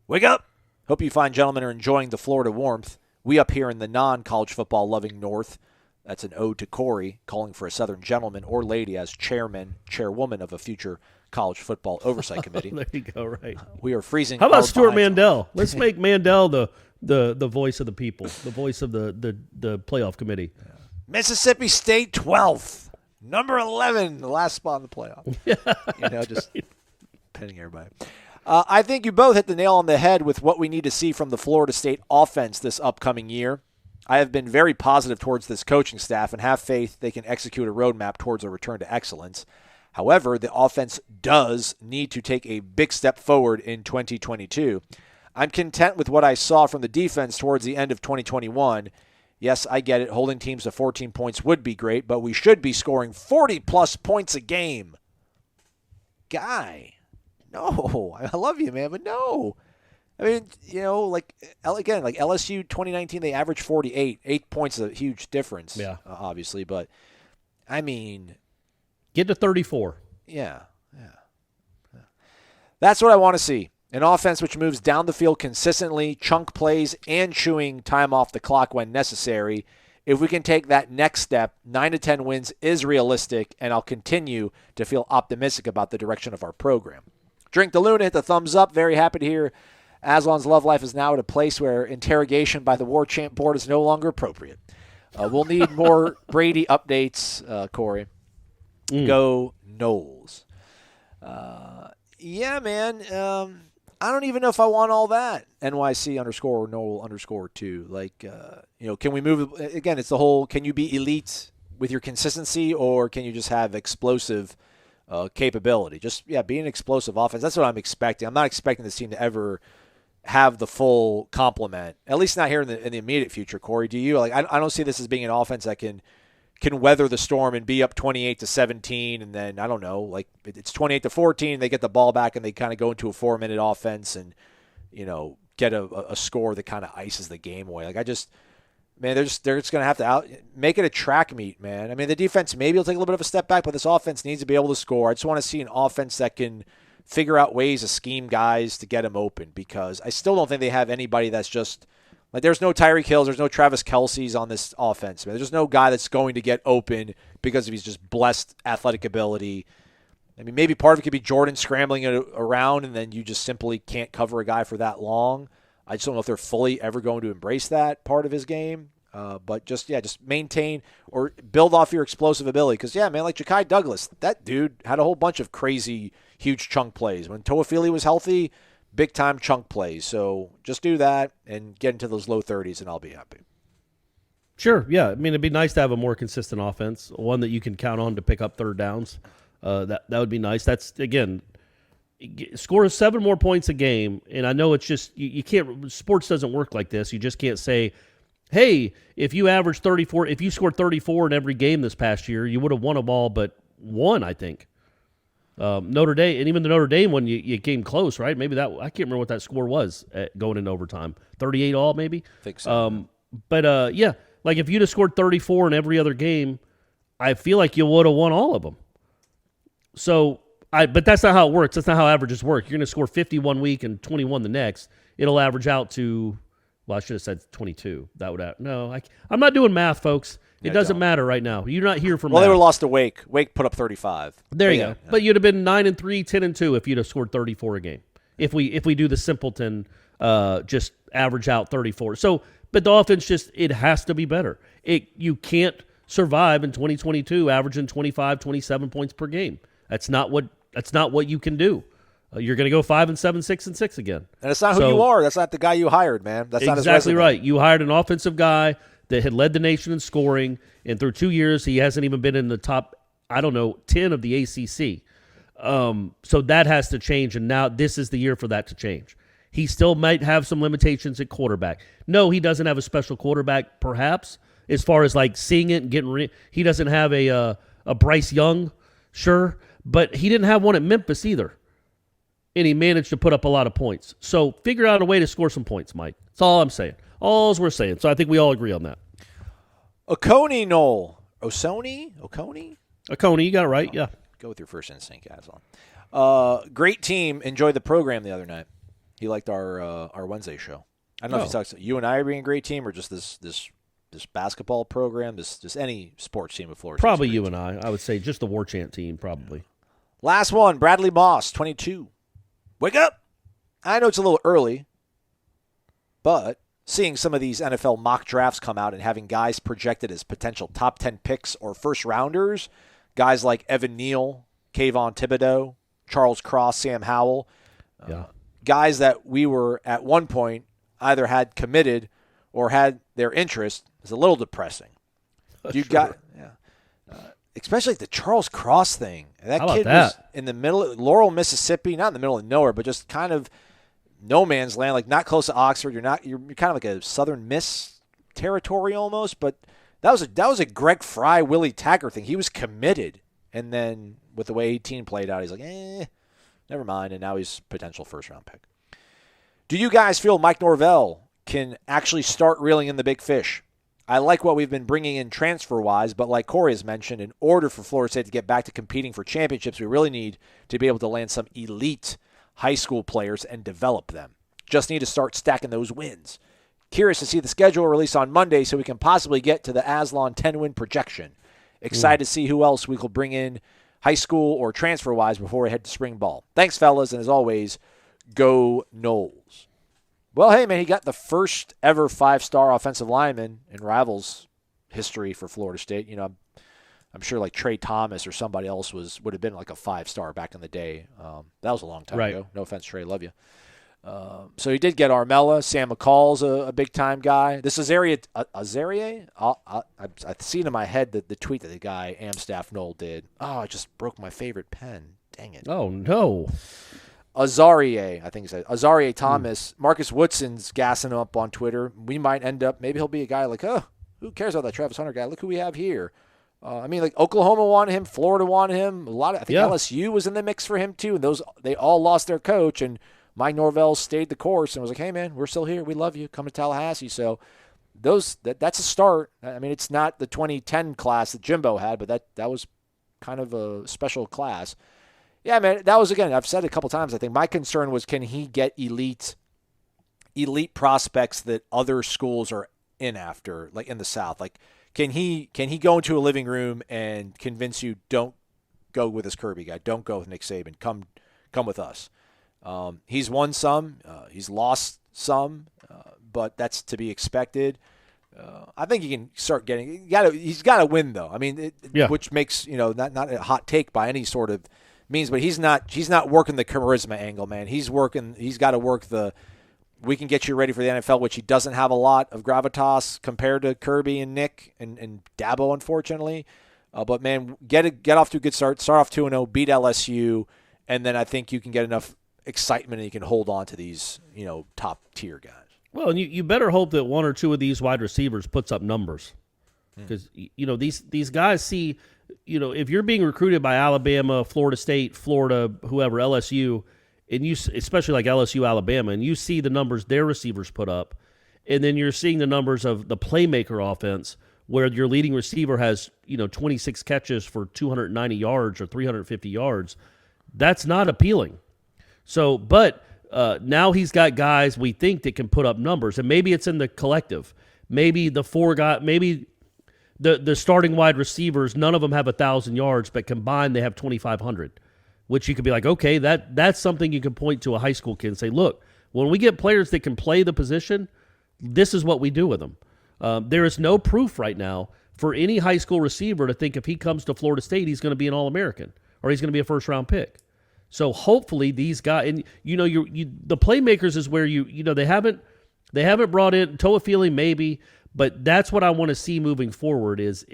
Wake up! Hope you fine gentlemen are enjoying the Florida warmth. We up here in the non-college football loving North. That's an ode to Corey, calling for a Southern gentleman or lady as chairwoman of a future college football oversight committee. There you go, right. We are freezing. How about Stuart Mandel? Let's make Mandel the voice of the people, the voice of the playoff committee. Yeah. Mississippi State 12th, number 11, the last spot in the playoff. Just pinning everybody. I think you both hit the nail on the head with what we need to see from the Florida State offense this upcoming year. I have been very positive towards this coaching staff and have faith they can execute a roadmap towards a return to excellence. However, the offense does need to take a big step forward in 2022. I'm content with what I saw from the defense towards the end of 2021. Yes, I get it. Holding teams to 14 points would be great, but we should be scoring 40-plus points a game. Guy, no. I love you, man, but no. I mean, like LSU 2019, they averaged 48. 8 points is a huge difference, obviously. But, I mean. Get to 34. Yeah. That's what I want to see. An offense which moves down the field consistently, chunk plays, and chewing time off the clock when necessary. If we can take that next step, 9 to 10 wins is realistic, and I'll continue to feel optimistic about the direction of our program. Drink the Luna, hit the thumbs up. Very happy to hear Aslan's love life is now at a place where interrogation by the Warchant board is no longer appropriate. We'll need more Brady updates, Corey. Go Noles. Yeah, man. I don't even know if I want all that. NYC _Nole_2. Like, can we move? Again, it's the whole, can you be elite with your consistency, or can you just have explosive capability? Just, be an explosive offense. That's what I'm expecting. I'm not expecting this team to ever have the full complement, at least not here in the immediate future. Corey, do you? Like, I don't see this as being an offense that can weather the storm and be up 28-17, and then, I don't know, like it's 28-14, they get the ball back and they kind of go into a 4-minute offense and, get a score that kind of ices the game away. Like, man, they're just going to have to make it a track meet, man. I mean, the defense maybe will take a little bit of a step back, but this offense needs to be able to score. I just want to see an offense that can figure out ways to scheme guys to get them open, because I still don't think they have anybody that's just like, there's no Tyreek Hills, there's no Travis Kelce's on this offense, man. There's just no guy that's going to get open because of his just blessed athletic ability. I mean, maybe part of it could be Jordan scrambling it around, and then you just simply can't cover a guy for that long. I just don't know if they're fully ever going to embrace that part of his game. But just maintain or build off your explosive ability. Because, yeah, man, like Ja'Kai Douglas, that dude had a whole bunch of crazy, huge chunk plays. When Toafili was healthy, big-time chunk plays. So just do that and get into those low 30s, and I'll be happy. Sure, yeah. I mean, it'd be nice to have a more consistent offense, one that you can count on to pick up third downs. That would be nice. That's, again, score 7 more points a game, and I know it's just you can't. Sports doesn't work like this. You just can't say, hey, if you average 34, if you scored 34 in every game this past year, you would have won them all but one, I think. Notre Dame, and even the Notre Dame one, you came close, right? Maybe that, I can't remember what that score was going into overtime. 38 all, maybe? I think so. Yeah, like if you'd have scored 34 in every other game, I feel like you would have won all of them. So, but that's not how it works. That's not how averages work. You're going to score 50 one week and 21 the next. It'll average out to, well, I should have said 22. That would have, no, I'm not doing math, folks. It doesn't matter right now. You're not here for math. Well, they were lost to Wake. Wake put up 35. There you go. Yeah. But you'd have been 9-3, 10-2 if you'd have scored 34 a game. If we do the simpleton, just average out 34. So, but the offense it has to be better. You can't survive in 2022 averaging 25, 27 points per game. That's not what you can do. You're going to go 5-7, 6-6 again. And it's not who you are. That's not the guy you hired, man. That's not his resume. Exactly right. You hired an offensive guy that had led the nation in scoring, and through 2 years, he hasn't even been in the top, 10 of the ACC. So that has to change, and now this is the year for that to change. He still might have some limitations at quarterback. No, he doesn't have a special quarterback, perhaps, as far as like seeing it and getting he doesn't have a Bryce Young, sure, but he didn't have one at Memphis either. And he managed to put up a lot of points. So figure out a way to score some points, Mike. That's all I'm saying. All's we're saying. So I think we all agree on that. Oconee Nole. Oconee, you got it right, yeah. Go with your first instinct, Aslan. Great team. Enjoyed the program the other night. He liked our Wednesday show. I don't know if he talks you and I being a great team, or just this basketball program, just any sports team of Florida. Probably you and I would say just the Warchant team, probably. Yeah. Last one, Bradley Moss, 22. Wake up! I know it's a little early, but seeing some of these NFL mock drafts come out and having guys projected as potential top 10 picks or first rounders, guys like Evan Neal, Kayvon Thibodeau, Charles Cross, Sam Howell, guys that we were at one point either had committed or had their interest, is a little depressing. Especially the Charles Cross thing. That kid was in the middle of Laurel, Mississippi, not in the middle of nowhere, but just kind of no man's land, like not close to Oxford. You're kind of like a Southern Miss territory almost, but that was a Greg Fry, Willie Taggart thing. He was committed, and then with the way 18 played out, he's like, never mind, and now he's potential first-round pick. Do you guys feel Mike Norvell can actually start reeling in the big fish? I like what we've been bringing in transfer-wise, but like Corey has mentioned, in order for Florida State to get back to competing for championships, we really need to be able to land some elite high school players and develop them. Just need to start stacking those wins. Curious to see the schedule release on Monday so we can possibly get to the Aslan 10-win projection. Excited to see who else we could bring in high school or transfer-wise before we head to spring ball. Thanks, fellas, and as always, go Noles. Well, hey, man, he got the first ever 5-star offensive lineman in Rivals history for Florida State. You know, I'm sure like Trey Thomas or somebody else would have been like a 5-star back in the day. That was a long time ago. No offense, Trey, love you. So he did get Armella. Sam McCall's a big-time guy. This Azaria, I've seen in my head the tweet that the guy, Amstaff Knoll, did. Oh, I just broke my favorite pen. Dang it. Oh, no. Azaria, I think he said. Azaria Thomas. Marcus Woodson's gassing him up on Twitter. We might end up, maybe he'll be a guy like, who cares about that Travis Hunter guy? Look who we have here. I mean, like Oklahoma wanted him, Florida wanted him. I think LSU was in the mix for him too. And they all lost their coach, and Mike Norvell stayed the course and was like, hey, man, we're still here. We love you. Come to Tallahassee. So that's a start. I mean, it's not the 2010 class that Jimbo had, but that was kind of a special class. Yeah, man, that was, again, I've said it a couple times, I think my concern was, can he get elite prospects that other schools are in after, like in the South? Like, can he go into a living room and convince you, don't go with this Kirby guy, don't go with Nick Saban, come with us? He's won some, he's lost some, but that's to be expected. I think he can start getting. He's got to win, though. I mean, which makes not a hot take by any sort of means, but he's not working the charisma angle, man. He's got to work the. We can get you ready for the NFL, which he doesn't have a lot of gravitas compared to Kirby and Nick and Dabo, unfortunately. But man, get off to a good start. Start off 2-0, beat LSU, and then I think you can get enough excitement and you can hold on to these top tier guys. Well, and you better hope that one or two of these wide receivers puts up numbers, because these guys see, if you're being recruited by Alabama, Florida State, Florida, whoever, LSU, and you, especially like LSU, Alabama, and you see the numbers their receivers put up, and then you're seeing the numbers of the playmaker offense, where your leading receiver has 26 catches for 290 yards or 350 yards, that's not appealing. So, but now he's got guys we think that can put up numbers, and maybe it's in the collective. Maybe the the starting wide receivers, none of them have 1,000 yards, but combined they have 2,500, which you could be like, okay, that's something you can point to a high school kid and say, look, when we get players that can play the position, this is what we do with them. There is no proof right now for any high school receiver to think if he comes to Florida State, he's going to be an All-American or he's going to be a first-round pick. So hopefully these guys, and the playmakers is where they haven't brought in Toafili maybe, but that's what I want to see moving forward is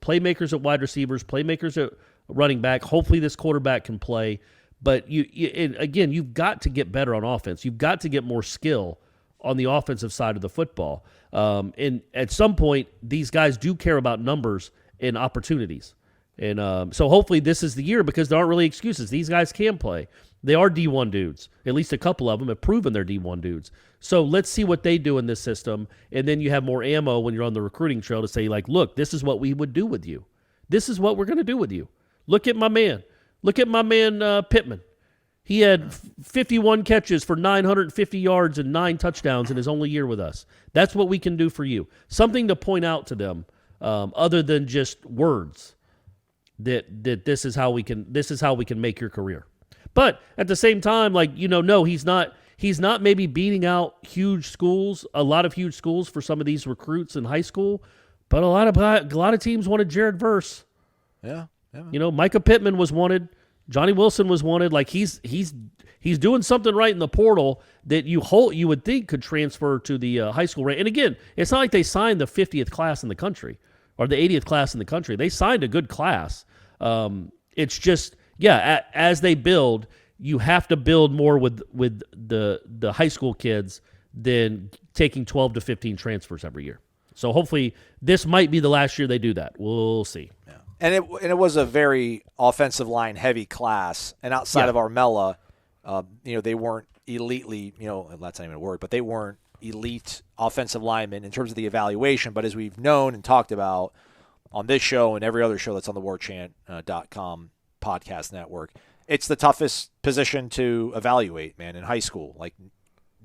playmakers at wide receivers, playmakers at running back. Hopefully this quarterback can play, but again, you've got to get better on offense. You've got to get more skill on the offensive side of the football. And at some point, these guys do care about numbers and opportunities. And so hopefully this is the year, because there aren't really excuses. These guys can play. They are D1 dudes. At least a couple of them have proven they're D1 dudes. So let's see what they do in this system, and then you have more ammo when you're on the recruiting trail to say, like, look, this is what we would do with you. This is what we're going to do with you. Look at my man. Pittman. He had 51 catches for 950 yards and 9 touchdowns in his only year with us. That's what we can do for you. Something to point out to them, other than just words. That this is how we can make your career. But at the same time, no, he's not maybe beating out a lot of huge schools for some of these recruits in high school, but a lot of teams wanted Jared Verse. Yeah. Micah Pittman was wanted, Johnny Wilson was wanted. Like he's doing something right in the portal that you would think could transfer to the high school rank. And again, it's not like they signed the 50th class in the country or the 80th class in the country. They signed a good class. It's just, as they build, you have to build more with the high school kids than taking 12 to 15 transfers every year. So hopefully this might be the last year they do that. We'll see. Yeah. And it was a very offensive line heavy class, and outside of Armella, they weren't elitely, that's not even a word, but they weren't elite offensive linemen in terms of the evaluation. But as we've known and talked about on this show and every other show that's on the warchant.com podcast network, it's the toughest position to evaluate, man, in high school. Like,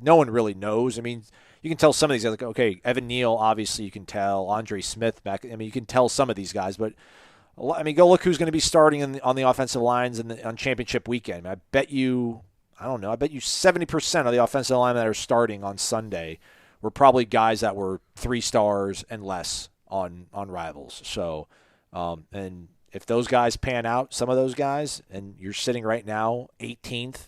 no one really knows. I mean, you can tell some of these guys, like, okay, Evan Neal, obviously you can tell. Andre Smith you can tell some of these guys, but go look who's going to be starting on the offensive lines on championship weekend. I bet you 70% of the offensive linemen that are starting on Sunday were probably guys that were 3 stars and less on Rivals. So, and if those guys pan out, some of those guys, and you're sitting right now 18th,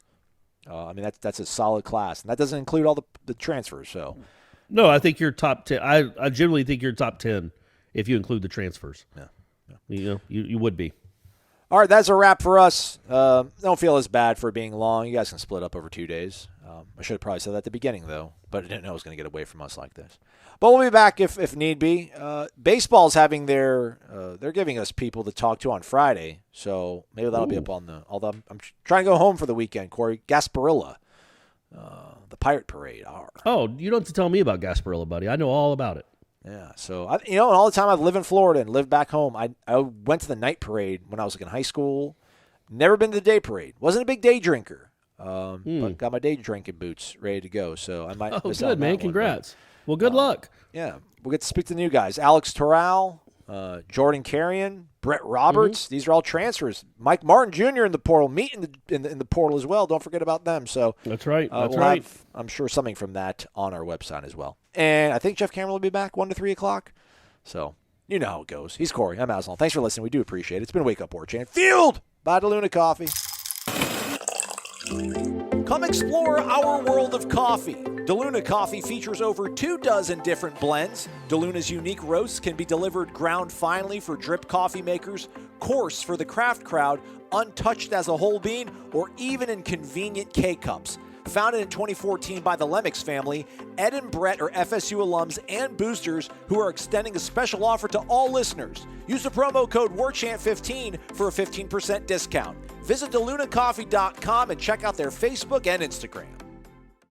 that's a solid class, and that doesn't include all the transfers. So, no, I think you're top 10. I generally think you're top 10 if you include the transfers. Yeah. You would be. All right, that's a wrap for us. Don't feel as bad for being long. You guys can split up over 2 days. I should have probably said that at the beginning, though, but I didn't know it was going to get away from us like this. But we'll be back if need be. Baseball's having they're giving us people to talk to on Friday, so maybe that'll be up on although I'm trying to go home for the weekend, Corey. Gasparilla, the Pirate Parade. Oh, you don't have to tell me about Gasparilla, buddy. I know all about it. Yeah, so all the time I've lived in Florida and lived back home, I went to the night parade when I was in high school. Never been to the day parade. Wasn't a big day drinker, but got my day drinking boots ready to go. So I might. Oh, miss out good, on man! that one, Congrats. Well, good luck. Yeah, we'll get to speak to the new guys: Alex Terrell, Jordan Carrion, Brett Roberts. These are all transfers. Mike Martin Jr. in the portal, Meat in the portal as well. Don't forget about them. So That's right. we'll have, I'm sure, something from that on our website as well. And I think Jeff Cameron will be back 1 to 3 o'clock. So you know how it goes. He's Corey. I'm Aslan. Thanks for listening. We do appreciate it. It's been Wake Up Warchant, fueled by DeLuna Coffee. Come explore our world of coffee. DeLuna Coffee features over 24 different blends. DeLuna's unique roasts can be delivered ground finely for drip coffee makers, coarse for the craft crowd, untouched as a whole bean, or even in convenient K-cups. Founded in 2014 by the Lemmix family, Ed and Brett are FSU alums and boosters who are extending a special offer to all listeners. Use the promo code WARCHANT15 for a 15% discount. Visit DeLunaCoffee.com and check out their Facebook and Instagram.